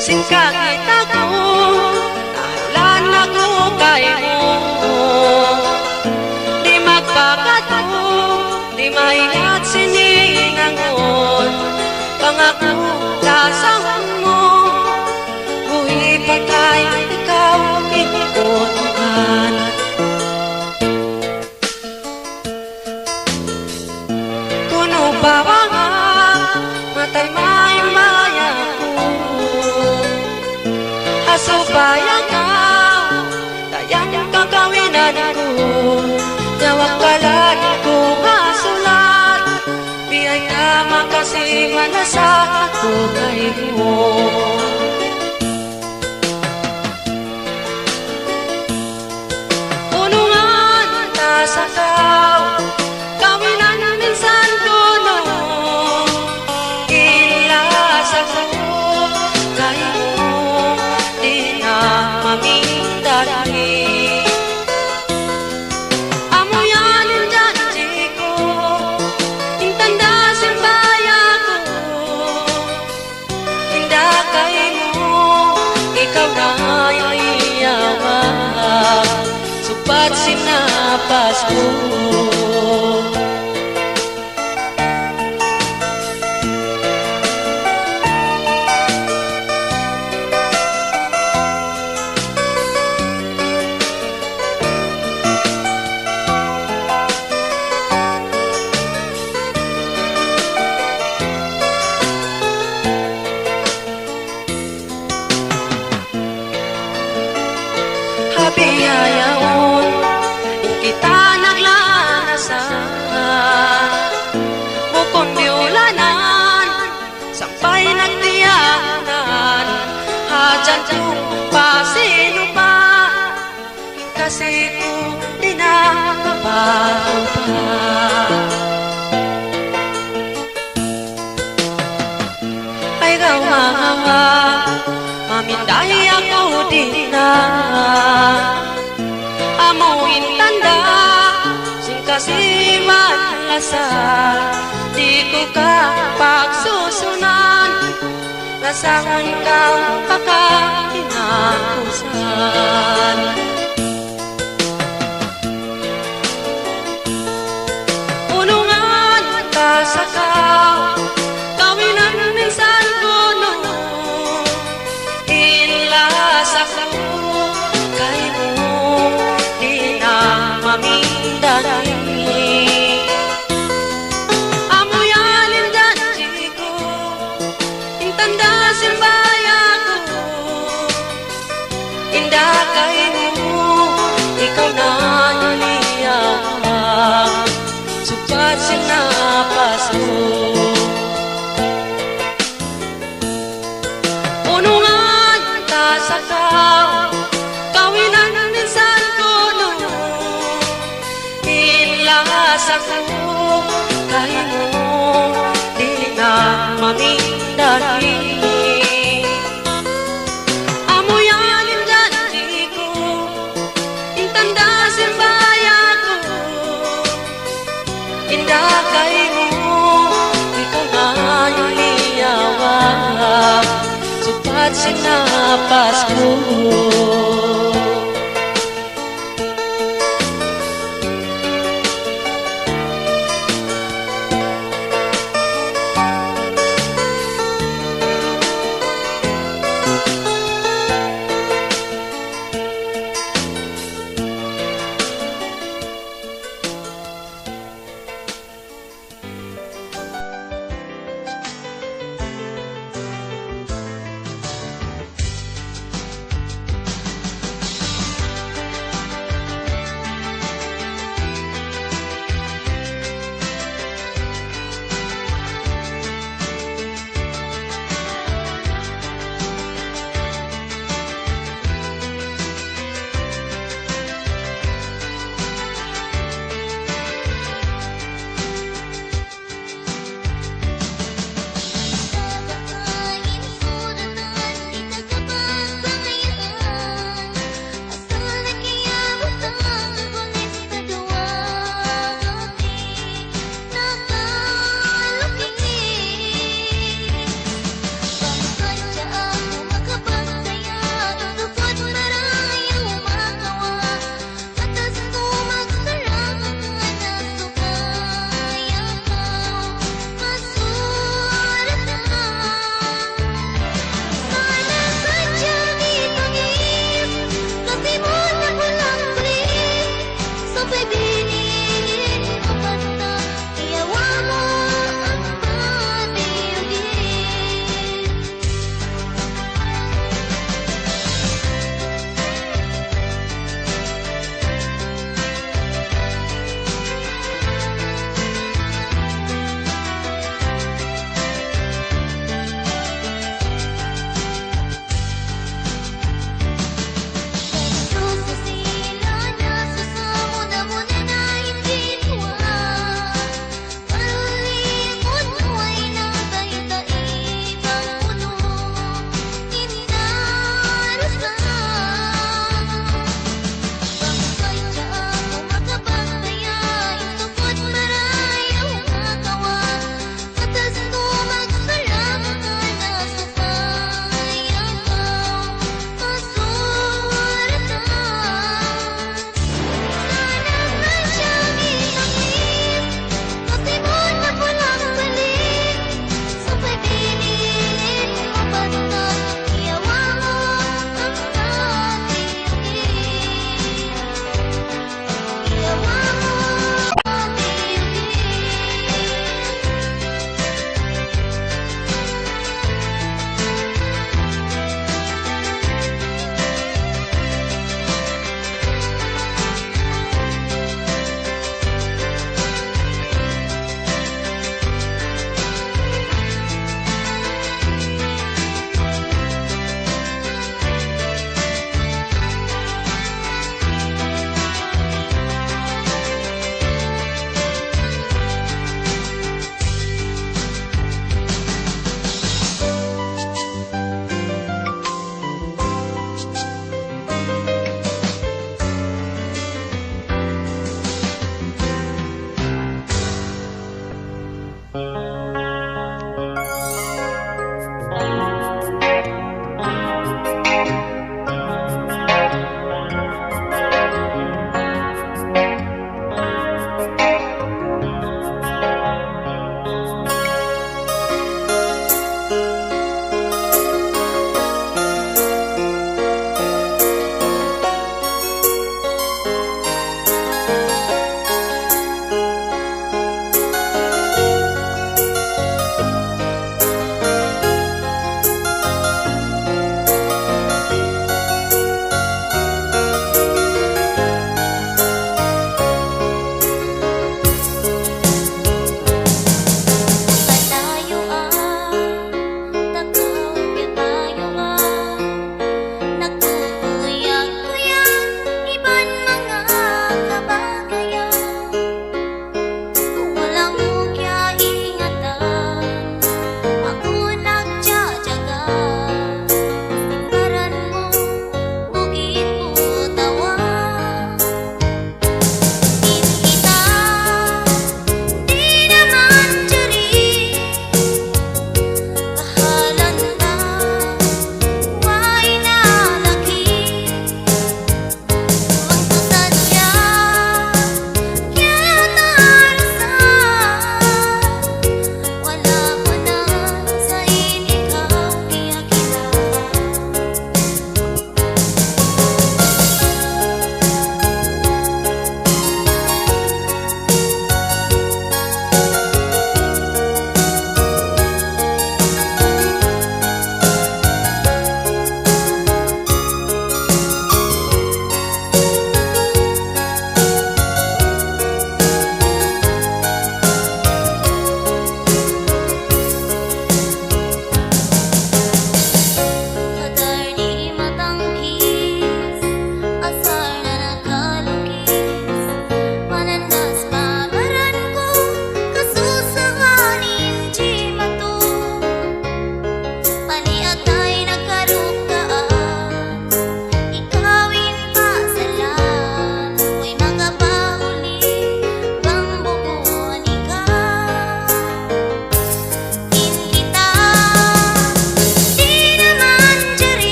[SPEAKER 4] Singkangit ako, nahalan ako kayo. Di magpakato, di mahinat sininangon. Pangako lasang mo, buhi patay, ikaw ikutungan. Kuno bawa matay may maya ko. Asupaya ka, tayang kakawinan ko. Nawakalan ko masulat, biyay ka makasiman na sa ako kayo. Unungan ta sa tao, kawinan minsan kuno. Inlasa ko kayo, mamindari. Amuyanin janji ko, intanda simbaya ko. Indah kayo, ikaw na yung iyawan, supat sinapas ko. Habiyayaon, kita naglanasan. Bukon biulanan, sampai nagtiyanan. Hajan ko pasino pa, kasi ko di nakabago pa. Ay gawa, maminday ako din na. Amuin tanda, singkasiman lasa. Di ko ka pagsusunan, nasangan kang kakinakusan. Unungan ka sa kao, kawinan minsan kuno. Inlasa ko kayo, di na mamindari. Amuyanin janji ko, intanda simbaya ko. Indah kayo, ikaw na yung iyawan, supat sinapas ko. Unungan ta sa kao, kawinan minsan kuno. Inlasa ko kayo, di na mamindari. Amuyanin janji ko, intanda simbaya ko. Indah kayo, ikaw na yung iyawan, supat sinapas ko.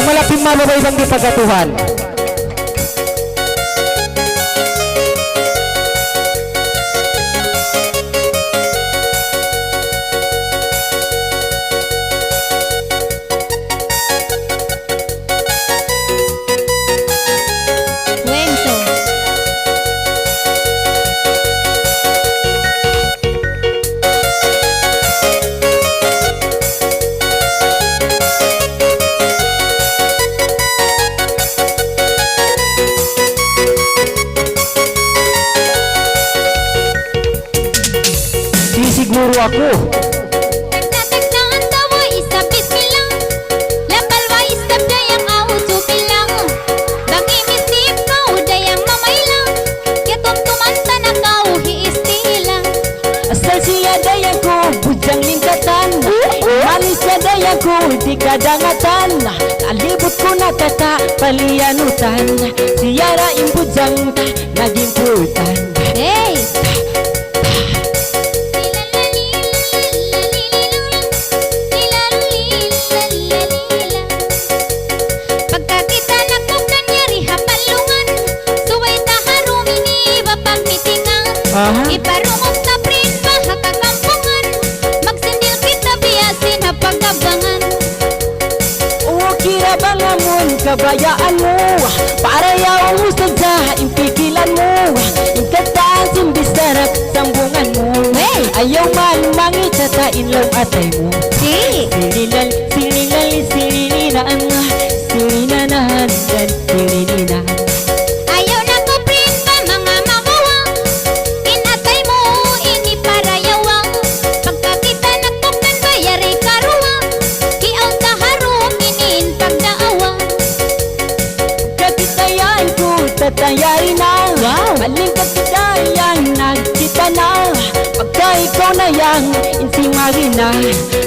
[SPEAKER 6] Malapit mababay bang di pagkatuhan.
[SPEAKER 3] Wenso.
[SPEAKER 6] Di siguro ako.
[SPEAKER 3] Nagtatagdaan tawa isabit bilang Lapal wa isab dayang auto bilang Bangimisip kau dayang mamaylang Yatumtuman tanakaw hiistilang
[SPEAKER 6] Asal siya dayang ko, bujang lingkatan. Malis na dayang ko, di kadangatan. Alibot ko na tata, palianutan. Siya raing bujang ta, naging putan.
[SPEAKER 3] Hey! Pagkakita nagtugdan yari hapalungan Suway taharumi ni bapagmitingan
[SPEAKER 6] Aha.
[SPEAKER 3] Iparungog sa prin mahakakampungan Magsindil kita biyasin hapagabangan
[SPEAKER 6] Oo, kira bang amon kabayaan mo? Para yaw mo sadya, impigilan mo. Ingkataan simbis darak sambungan mo.
[SPEAKER 3] Hey!
[SPEAKER 6] Ayaw man mangitatain lang atay mo.
[SPEAKER 3] Si!
[SPEAKER 6] Sirilal, sirilal, siririnaan. Sirinanahan, dan sirininan.
[SPEAKER 3] Ayaw na ko prin ba mga mawawang Inatay mo ini para yawang Pagkakita nagtugdan ba yari karuwang Kiaw taharum inin pagdaawang
[SPEAKER 6] Kakitayan ko, tatayarin na.
[SPEAKER 3] Wow!
[SPEAKER 6] Maling kakitayan, nagkita na. Pagka ikaw na yang, insimari na.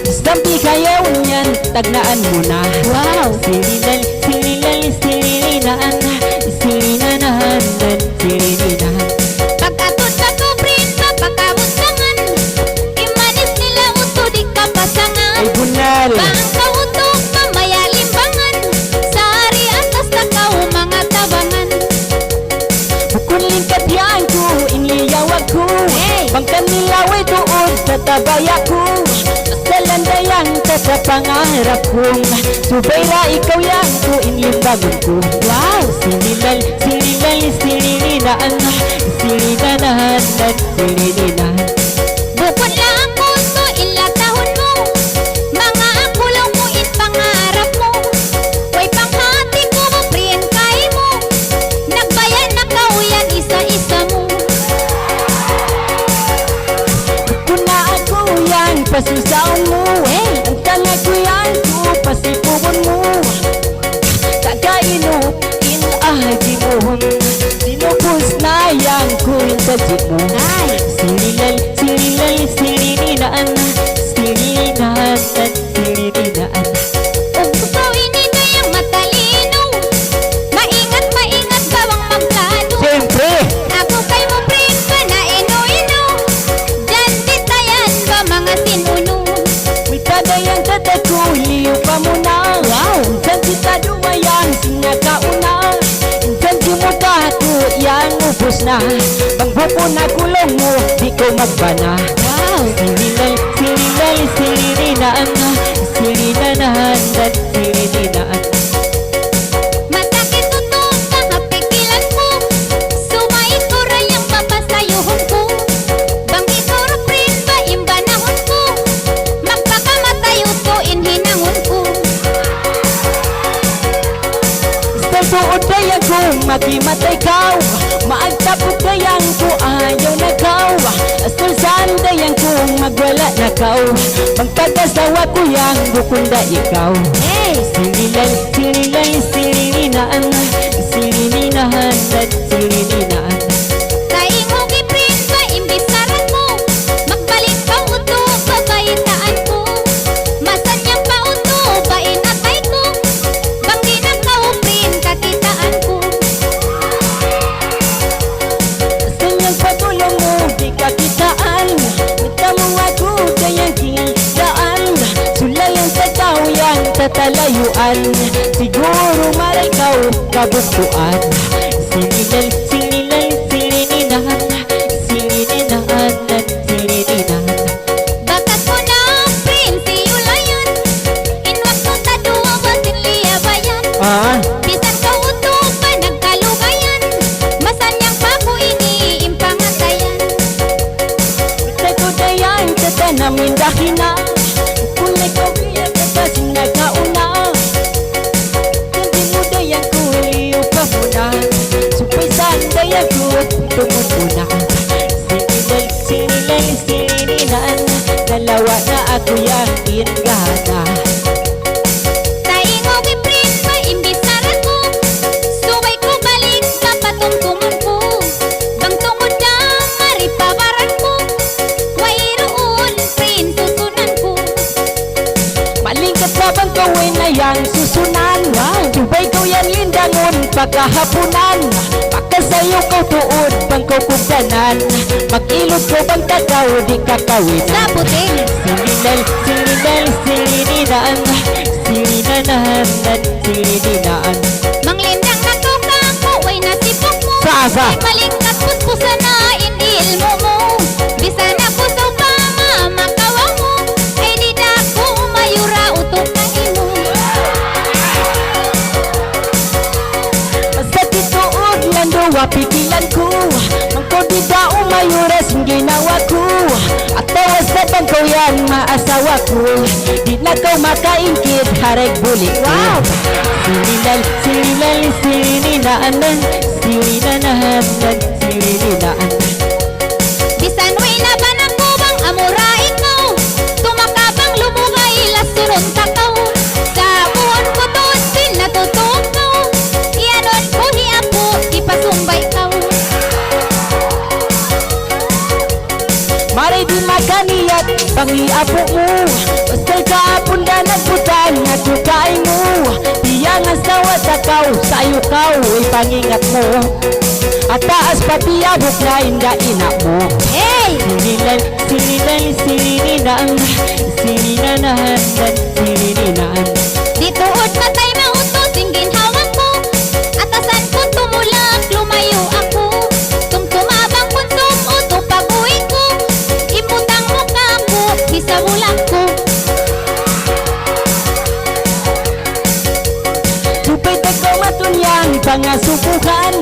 [SPEAKER 6] Sampi kayaw niyan, tagnaan mo na.
[SPEAKER 3] Wow!
[SPEAKER 6] Sirilal, sirilal, siririnaan. Sirinanahan, dan sirininan.
[SPEAKER 3] Pagkatod na ko prin ba pagkabustangan Imanis nila uto di kapasangan
[SPEAKER 6] Ay bunal,
[SPEAKER 3] Baang kautok mamaya limbangan Sari atas takaw mga tabangan
[SPEAKER 6] bukun lingkat yan ko, inliyaw ako.
[SPEAKER 3] Hey!
[SPEAKER 6] Bangkan nilaway doon sa tabaya ko. Masalandayan ka sa pangarap ko. Subayra ikaw yan ko, inlimbangon ko.
[SPEAKER 3] Wow!
[SPEAKER 6] Sirilal, sirilal, siririnaan. Sirinanahan, at sirininan.
[SPEAKER 3] Bukod lang ako so ilatahon mo Mga akulaw mo in pangarap mo Way panghati ko mo priyan kay mo Nagbayan na kauyan isa-isa mo
[SPEAKER 6] Kung na ako yan, pasusaon mo.
[SPEAKER 3] Hey!
[SPEAKER 6] Ang tanga ko yan ko, pasipubon mo. Kakainop, inahagi mo. Sinupos na yan ko yung tajik mo.
[SPEAKER 3] Ay!
[SPEAKER 6] Sirilal, sirilal, siririnaan. Sirinahan at siririnaan.
[SPEAKER 3] Ug ikaw ini dayang matalino Maingat, maingat bawang magplano
[SPEAKER 6] Siyempre,
[SPEAKER 3] Ako kay mo prin ba na ino-ino Diyan di tayan ba mga sinuno
[SPEAKER 6] may tagayang tatako, liyo pa muna.
[SPEAKER 3] Wow!
[SPEAKER 6] Insan si tadumayang sinakauna. Insan si mukha ko, yang ubos na. Pangbuko na kulong mo, di ko magbana.
[SPEAKER 3] Wow!
[SPEAKER 6] Sirilal, sirilal, siririnaan. Sirinanahan, at sirininaan.
[SPEAKER 3] Masakit tutok ka kapikilan mo Sumay ko rayang papasayuhon ko Bang ituro prin ba imbanahon ko Magpakamatay ko inhinangon ko
[SPEAKER 6] Sa suod kaya ko, makimatay ka. Maagtapot kaya ko, ayaw na ka. Asal saan dayang ko, magwala na ka. Pagkagasawa ko yang bukunda ikaw.
[SPEAKER 3] Hey!
[SPEAKER 6] Sirilal, sirilal, siririnaan. Sirininahan at sirininaan.
[SPEAKER 3] Sa ingong iprin ba imbisaran mo Magbalik ka uto babaitaan ko Masanyang pa uto ba inatay ko Bang di na kauprin kakitaan ko
[SPEAKER 6] Sanyang patulong mo, di kakitaan. Mita mo ako, kayang kilaan. Sulayan sa tao yan, tatalayuan. siguro marikaw kabuktuan. Sinilal, sinilal, sinininan, sinininan, sinininan.
[SPEAKER 3] Bakat mo na prinsi ulayan, inwak mo ta duwa batin liyabayan. Bisan ka uto pa nagkalugayan, masanyang pa ko iniimpangatayan.
[SPEAKER 6] Nagkudayan sa tanamin dahina, kung nagkawiyan ka kasing nagkauna. Hindi mo dayan ko liyo pa muna, supay saan dayan ko tumutuna. Sinilal, sinilal, sinininan, dalawa na ako yung ingana.
[SPEAKER 3] Taingo biprin pa imbis na rako, suway ko balik papatungtungan ko. Bang tungod na maripabaran ko, wairoon prin susunan ko.
[SPEAKER 6] Malingkat na bang gawin na yang susunan? Subay ko yan lindangon pagkahapunan. Pagkasayo ko tuod bang ko kugdanan, mag-ilot ko bang takaw di kakawinan.
[SPEAKER 3] Sa puting
[SPEAKER 6] Sinilal, sinilal, sinininan, sininanan, sinininan.
[SPEAKER 3] manglindang natuka ko, way nasipok mo.
[SPEAKER 6] Sa?
[SPEAKER 3] Ay malingkat puspusan na inilmo mo. Bisan ako sa pama makawa mo, ay di na ko mayura utok na imo.
[SPEAKER 6] Sa tituod lando wapikilan ko, mangko di daw mayuras ang ginawa ko. At tawas na bang ko yan maasawa ko, di na ko makaingkit harag buli ko. Sinilal, sinilal, sinininan, sininanan, sininaan.
[SPEAKER 3] Bisan way laban ako bang amura ikaw, tumakabang lumugay lasunod takaw. Sa buwan ko doon din natutukaw, iyanon ko hiapo ipasumbay kaw.
[SPEAKER 6] Mari di makaniyat pangiapo mo, basta kaapon na nagbutan at yukain mo. Tiyang asawa takaw, sayo kaw ay pangingat mo. At taas pati abot na inda-ina mo.
[SPEAKER 3] Hey!
[SPEAKER 6] Sinilal, sinilal, sinininang, sininanan, sinininaan.
[SPEAKER 3] Dituod patay na utos ang ginhawak ko, atasan ko tumulak lumayo ako. Tumtumabang konsum uto pag-uwi ko, imutang mukha ko isawulak ko.
[SPEAKER 6] Supay ko matunyang pangasupukan,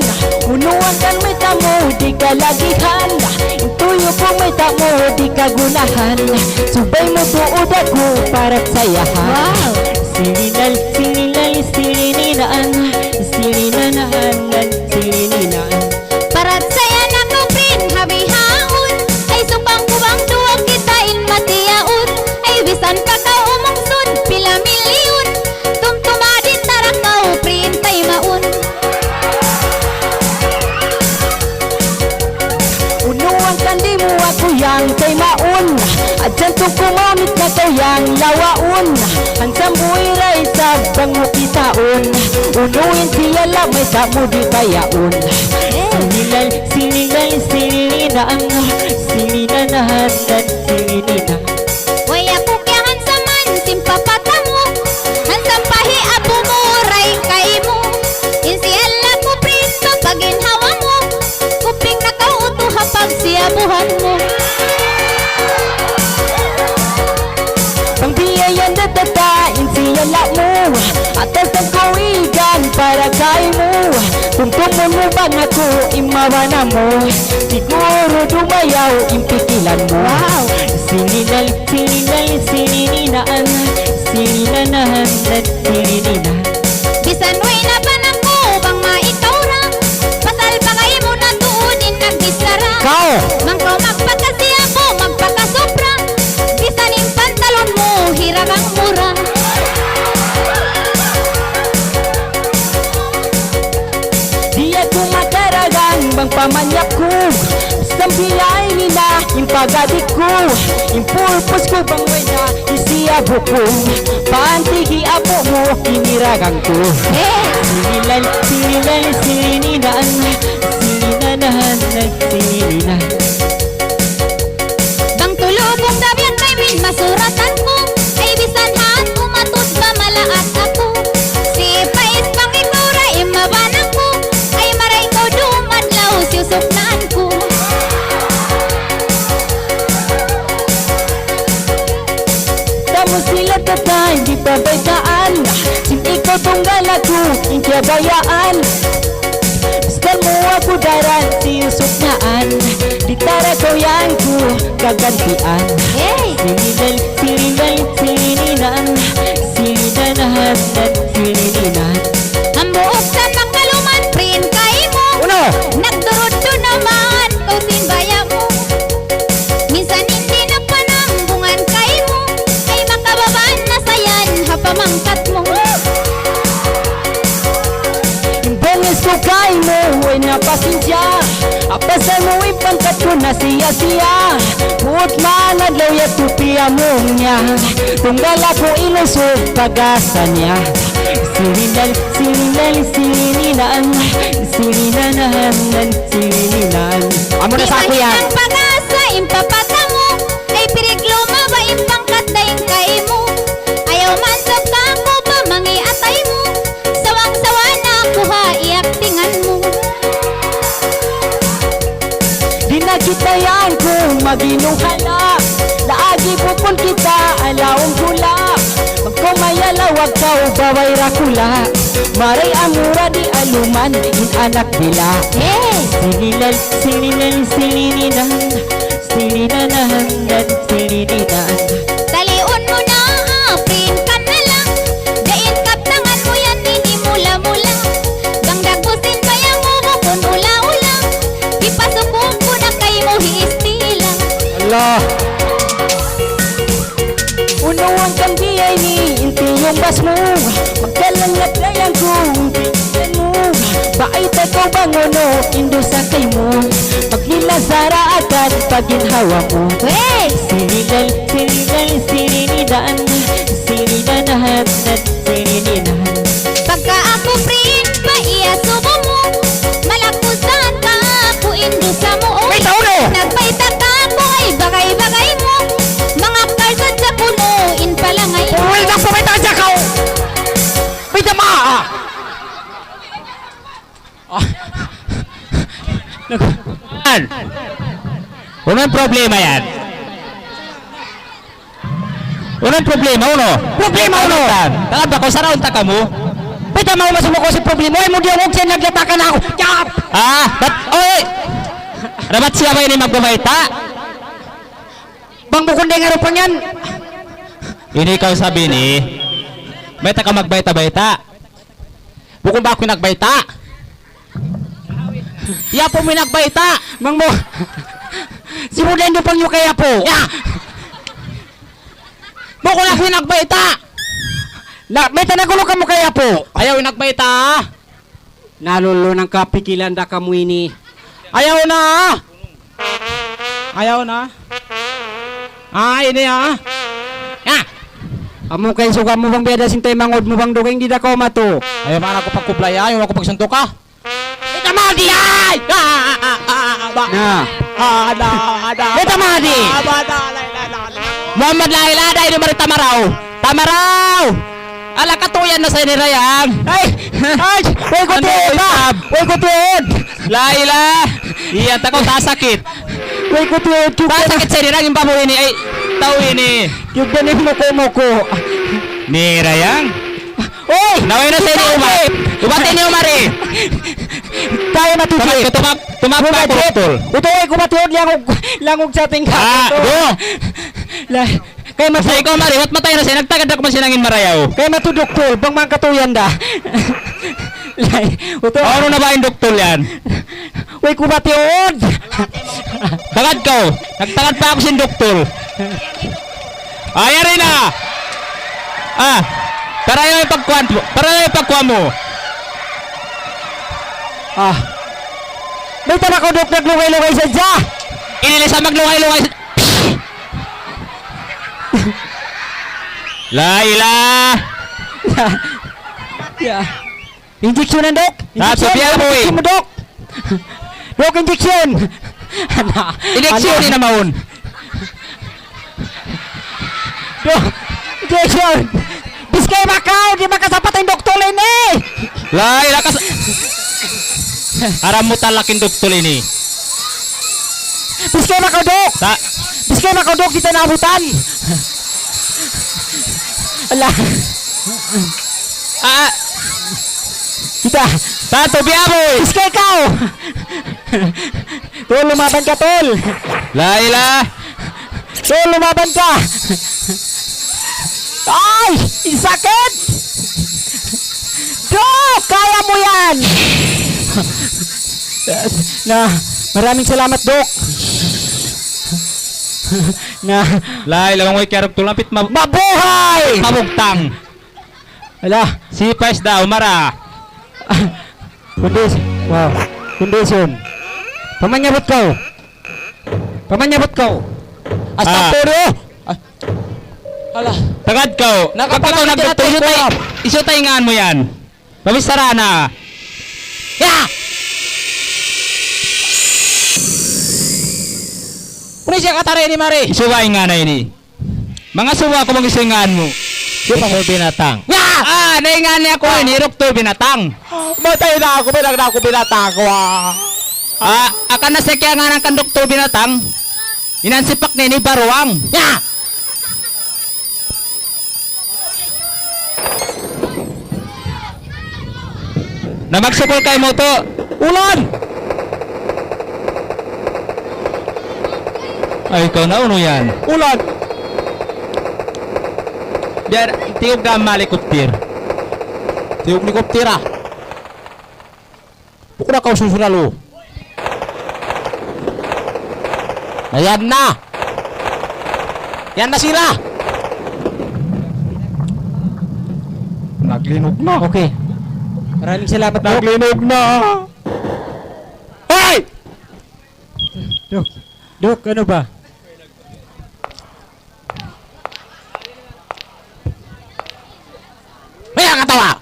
[SPEAKER 6] unuan kan may tamo di kalagihan. Intuyo ko may tamo di kagunahan, subay mo tuod ako para sayahan. Sinilal, sinilal, sininaan, sininanan, sininaan.
[SPEAKER 3] Parat saya na ko prin habihaon, ay supang kubang duwag kita in matiyaon. Ay bisan pa ka umungsod pila milyon, tumtumadin tarak ka prin tay maun.
[SPEAKER 6] Unuan kan di mo ako yang kay maun, at dyan to kumamit na kayang lawaon. Hansang buwiray sa bang mo kitaon, unuin siya lang may tamo di kayaon. Sinilal, sinilal, sininaan, sininanahan, sininina.
[SPEAKER 3] Way ako kaya hansaman simpapata mo, hansang pahi apo mo ray kay mo. Insiala ko prin paginhawa mo, kuping nakauto hapag siyabuhan mo.
[SPEAKER 6] Pangbiyayan na tatain siya lang mo, atas ang kawigan para kay mo. Kung tumulong bang ako imawana mo, siguro dumayaw impikilan mo. Sinilal, sinilal, sinininaan, sininanahan, sininina.
[SPEAKER 3] Bisan way na ba na ko bang maikaw ra, pasal pa kayo mo na tuunin nagbisara.
[SPEAKER 6] Kau!
[SPEAKER 3] Mangko magpakasi ako magpakasobra, bisan yung pantalon mo hirang ang mura.
[SPEAKER 6] Di ako makaragang bang pamanyap ko, sambiyay nila yung pagadik ko. Yung purpose ko bang may na isiyabo ko, paantigi apo mo iniragang ko. Sinilal, sinilal, sininaan, sininanahan, sininina.
[SPEAKER 3] Bang tulubong dabian kay min masuratan ko, ay bisan haan umatos ba malaat ako. Si
[SPEAKER 6] mo sila tatay, di pabaitaan. Sin ikaw tunggal ako, hindi bayaan. Basta mo ako daran, siyusuknaan. Di tara ko yan ko, gagantian.
[SPEAKER 3] Hey!
[SPEAKER 6] Sininal, sininal, sinininan. Sininanan, sinininan.
[SPEAKER 3] Ang buok sa makaluman, prin kay mo.
[SPEAKER 6] Uno!
[SPEAKER 3] Nagdurod-do naman, kausin baya mo. Minsan hindi na panambungan kay mo. Ay makababaan na sayan, hapamangkat mo.
[SPEAKER 6] Bangis ko kay mo, ay napasensya. Apasan mo ipangkat ko na siya-siya. Puot man adlaw ya tupiya mo niya. Tunggal ako ilusog pag-asa niya. Sininal, sininal, sinininan. Sininanan, sinininan. Amo na sa ako yan.
[SPEAKER 3] Ang pag-asa, impapata mo. Ay piriglo ba impangkat daing kay mo. Ayaw man sa kako ba mangiatay mo. Sawang-sawa na ako ha, iaktingan mo.
[SPEAKER 6] Di na kita yan kung maginuhala. Laagi pupon kita, alawang pula. Magkumayala, wag ka ubaway rakula. Maray amura di aluman, in anak bila.
[SPEAKER 3] Hey!
[SPEAKER 6] Sininal, sininal, sinininan. Sininanan, sinininan.
[SPEAKER 3] Taliun mo na, prin ka na lang. Dain kaptangan mo yan, hindi mula-mula. Gangdagusin ba yung bubukon ula-ula. Ipasubong ko na kay mo hiistila.
[SPEAKER 6] Allah! Uno ang kambiyay ni inti yung bas mo. Magkalangat layang kung tingnan mo. Bait ako bangono, indo sa kay mo. Magnilasara agad paginhawa mo.
[SPEAKER 3] Hey!
[SPEAKER 6] Sininal, sininal, sininidan. Sininanan, sinininan.
[SPEAKER 3] Pagka ako prin, paiyasubo mo. Malakusan ka ako indo sa mo.
[SPEAKER 6] May taulo!
[SPEAKER 3] Nagpaita ka ako ay bagay-bagay mo. Mga karsad sa punuin palangay mo.
[SPEAKER 6] Uwil na pumita siya ka! May dama!
[SPEAKER 9] Unang problema yan. Unang problema, uno.
[SPEAKER 6] Problema uno!
[SPEAKER 9] Takab ako, saraon ta ka mo.
[SPEAKER 6] May dama masumuko si problema. Ay mo di ako siya naglatakan ako. Yap!
[SPEAKER 9] Ah, oy! Rabat siya ba ini magbabayta?
[SPEAKER 6] Bang bukon nga pang yan.
[SPEAKER 9] Ini ikaw sabi ni, bayta ka magbayta-bayta. Bukong ba ako nagbayta? Ya po may nagbayta.
[SPEAKER 6] Mang mo. Si Mudendo pang yung kaya po.
[SPEAKER 9] Ya! Bukong ako nagbayta.
[SPEAKER 6] Na, may tanagulo ka mo kaya po.
[SPEAKER 9] Ayaw nagbayta.
[SPEAKER 6] Nalulo ng kapikilan da kamuini.
[SPEAKER 9] Ayaw na. Ayaw na. Ah, ini ah. Ya!
[SPEAKER 6] Amo kay suka mo bang beda sintay mangod mo bang dugay di da ko mato.
[SPEAKER 9] Ayaw man ako pagkuplaya, ayaw ako pagsunto ka. Ita madi ay!
[SPEAKER 6] Na.
[SPEAKER 9] Ada.
[SPEAKER 6] Ito madi.
[SPEAKER 9] Muhammad Laila day no mari tamaraw. Tamaraw. Ala katuyan na sa inirayang.
[SPEAKER 6] Ay! Ay! Uy ko tuod ba? Uy ko tuod!
[SPEAKER 9] Laila. Iya ta ko tasakit.
[SPEAKER 6] Uy ko tuod!
[SPEAKER 9] Tasakit sa inirayang yung baboy ni ay tao ini.
[SPEAKER 6] Yung ganin mo ko.
[SPEAKER 9] Ni Rayang.
[SPEAKER 6] Uy!
[SPEAKER 9] Naway na sa ini umay. Ubate ni Umari.
[SPEAKER 6] Tayo na tuloy.
[SPEAKER 9] Tumap ka putol.
[SPEAKER 6] Utoy ko matuod langog sa ating
[SPEAKER 9] Ah, do.
[SPEAKER 6] Kay
[SPEAKER 9] Sa ikaw Mari, wat matay na siya nagtagad ako man sinangin marayaw.
[SPEAKER 6] Kay matudoktor bang mga katuyan da. Utoy.
[SPEAKER 9] Ano na ba yung doktor yan?
[SPEAKER 6] Uy ko matuod.
[SPEAKER 9] Tagad ko. Nagtagad pa ako sin doktor. Ayari na. Ah. Para yung pagkuhan mo.
[SPEAKER 6] Ah. May tara ko dok naglungay-lungay sa dya.
[SPEAKER 9] Inilisa maglungay-lungay sa... Laila.
[SPEAKER 6] Yeah. Injection na dok.
[SPEAKER 9] Sabihan mo,
[SPEAKER 6] Injection mo dok. Dok injection.
[SPEAKER 9] Eleksyon ni naman.
[SPEAKER 6] Dok injection. Biskay makaw, di makasapat ang doktor ini.
[SPEAKER 9] Laila kas... Aram mo talaking doktor ini.
[SPEAKER 6] Biskay makaw dok.
[SPEAKER 9] Sa...
[SPEAKER 6] Biskay makaw dok kita naabutan. Ala.
[SPEAKER 9] Ah,
[SPEAKER 6] Kita.
[SPEAKER 9] tato biaboy.
[SPEAKER 6] Iska ikaw. Tol, lumaban ka, tol.
[SPEAKER 9] Laila.
[SPEAKER 6] Tol, lumaban ka. Ay! Sakit! Dok! Kaya mo yan! Maraming salamat, Dok.
[SPEAKER 9] Laila mangoy karog tulapit
[SPEAKER 6] Mabuhay!
[SPEAKER 9] mabugtang.
[SPEAKER 6] Ala,
[SPEAKER 9] Si Pais daw mara.
[SPEAKER 6] Wow. Kondisyon. Pamanyabot ka. Pamanyabot ka. Astagfirullah. Ala.
[SPEAKER 9] Tagad ka.
[SPEAKER 6] Nakapalaki
[SPEAKER 9] Kapag
[SPEAKER 6] ka na
[SPEAKER 9] nagtutuyo
[SPEAKER 6] tayo.
[SPEAKER 9] iso taingan mo yan. Pabisara na.
[SPEAKER 6] Ya! Puno siya katari ni Mari.
[SPEAKER 9] Isuwain nga na ini. Mga suwa ko mag isingan mo.
[SPEAKER 6] Siya pa mo binatang. Ya!
[SPEAKER 9] Ah, naingan niya ko ini rukto binatang.
[SPEAKER 6] Matay na ako. Bilang na ako binatang ko.
[SPEAKER 9] Ah, akan na sa kaya nga ng kandukto binatang. Inansipak na ini baruang.
[SPEAKER 6] Ya!
[SPEAKER 9] Na magsukol kay mo to.
[SPEAKER 6] Ulan!
[SPEAKER 9] Ay, ikaw na uno yan.
[SPEAKER 6] Ulan!
[SPEAKER 9] Biar tiog ka malikuptir.
[SPEAKER 6] Tiyog ni Koptira. Buko na kau susunalo. Ayan na! Yan na sila!
[SPEAKER 9] Naglinog na.
[SPEAKER 6] Okay. Maraming salamat, Dok.
[SPEAKER 9] Naglinog na.
[SPEAKER 6] Hey! Dok. Dok, ano ba? May ang katawa!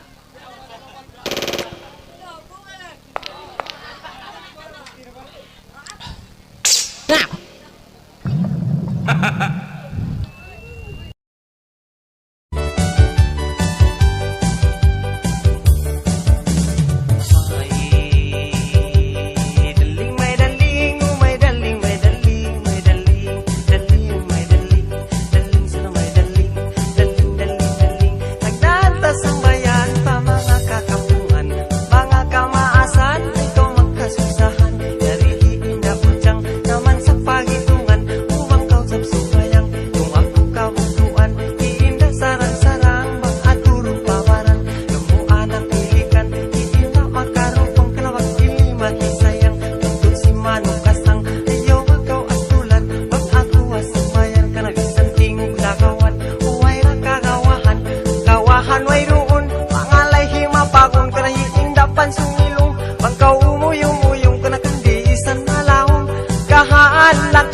[SPEAKER 5] May daling, may daling, may daling, may daling, daling, may daling, daling sana may daling, daling, daling, daling. Nagdatas ang bayan pa mga kakampungan, mga kamaasan, ito magkasusahan. Narihiin na putyang naman sa pagitungan, umang kausap sumayang, kung ako kabutuan, iinda sarang-sarang, mga turong pawaran, lumuan ang pilikan, iinda makarupang kalawag iliman, isayang, tungkol si Manong Kasang, ayaw magaw at tulan, pag ako asumayan ka na isang tingog lagawan, uway na kagawahan, kawahan way roon, pangalay himapagon ka na hiindapan sumilong, pagkaw umuyong-uyong ka na kandi isang malahong, kahaan lang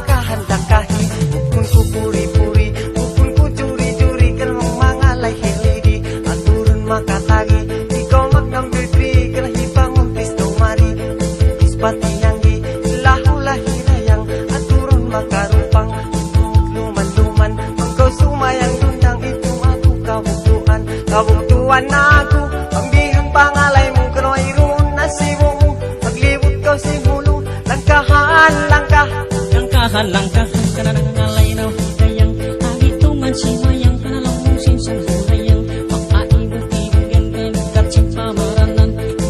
[SPEAKER 5] kahanda kahi, bukun ko puri-puri, bukun ko juri-juri, ka namang mga lahilidi, at turun makatagi, ikaw magnambibri, ka na hibangon pisto mari, pati yanggi, lahu-lahi layang, at turun makarupang, luman-luman, pagkaw sumayang dundang, itong ako kabuktuan, kabuktuan na ako, pambihan pangalay mo, kano'y roon na sibo mo, maglibot ka si mulo, langkahan, langkah,
[SPEAKER 1] Langkahan, langkahan ka na nangalay na hidayang Ahitungan si mayang ka na lang musin sa hulayang Makaibog-ibogan ka nagkat sa pamaranan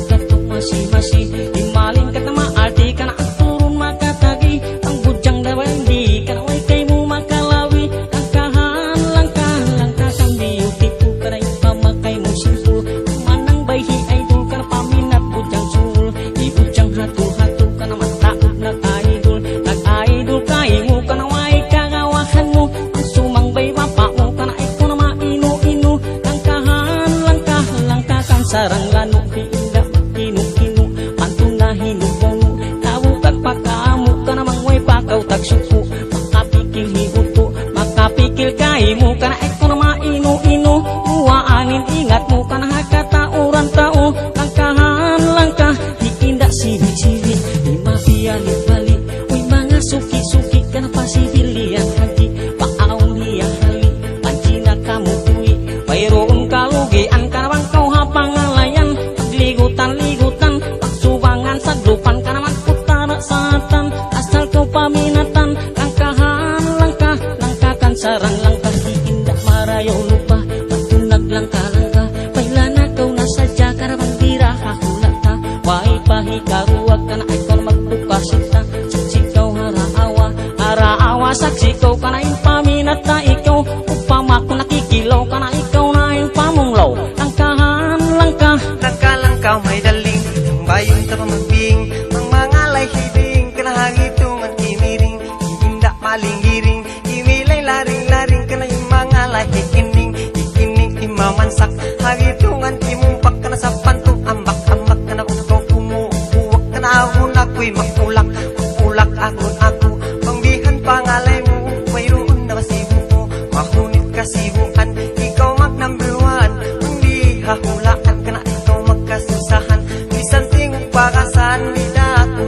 [SPEAKER 1] Katok masi-masi Imaling ka na maarti ka na ang turun makatagi Ang budyang dawa hindi ka na way kay mo makalawi Langkahan, langkahan, langkahan Beautiful ka na yung pamakay mo simple Manang bayhi idol ka na paminat budyang sul Ibudyang hatu-hatu ka na mataod nag-idol Nag-idol kay mo ka na way kagawahan mo Ang sumangbay mapa mo ka na ito na maino-ino Langkahan, langkahan, langkahan Sarang lano, hiinda, kinu-kinu Pantong na hinupono Tawugan pa kaamo ka namang way pakaw tagsuko Makapikil hiuto, makapikil kay mo ka na ito na maino-ino Uwaanin, ingat mo ka na hakatauran tao Langkahan, langkah, hiinda, sibi-sibi Di mabiyalik-balik Uy mga suki-suki ka na pasipilian hagi Paaon hiya hali Panci na kamutuwi Mayroon kalugian ka naman kau hapangalayan Pagligutan-ligutan Pagsubangan sa dupan ka naman putara satan Asal kau paminatan Langkahan, langkah, langkakan sarang langkah Hiinda marayaw lupa langka-langka Paila na kau nasadya karamang dira hakulata Wai pahikaruwag ka na ikaw magpukasita Saksi kau haraawa saksi kau ka na impaminat na ikaw Upama ko nakikilaw ka na ikaw na impamunglaw Langkahan langka
[SPEAKER 5] Langka-langkaw may daling Bayon ta pamagbing Ang mga hiding Kanahangitungan kimiring Iinda malinggiring Imilay laring-laring Kana yung mga ikining Ikining imamansak Hagitungan imumpak ka na sa pantok Ambak-ambak ka na ukaw pumuuwak ka na ahon ako'y makulak Makulak ako Pangbihan pangalay mo Mayroon na masibo mo Mahunit kasibuan Ikaw mag-number one Hindi hahulaan ka na ikaw magkasusahan Bisan tingog pakasan Di na ako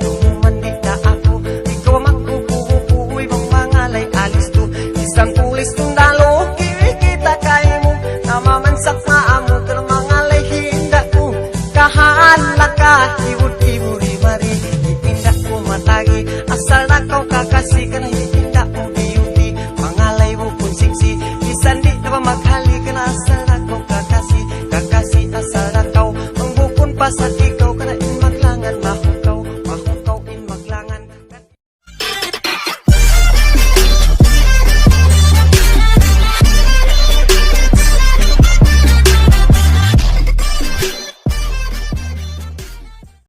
[SPEAKER 5] lumuman di na ako Ikaw magpupupuy Bang mangalay alis to Isang pulis kong dalo Kiwi kita kay mo Namamansak na amo Ka na mangalay hinda ko Kahala ka Ibur-iburi mari Itinda ko matagi Asal na kau kakasi Ka na itinda mo beauty Mangalay mo pun siksi Bisan di na ba maghali Ka na asal na kau kakasi Kakasi asal na kau Mangbukon pa sa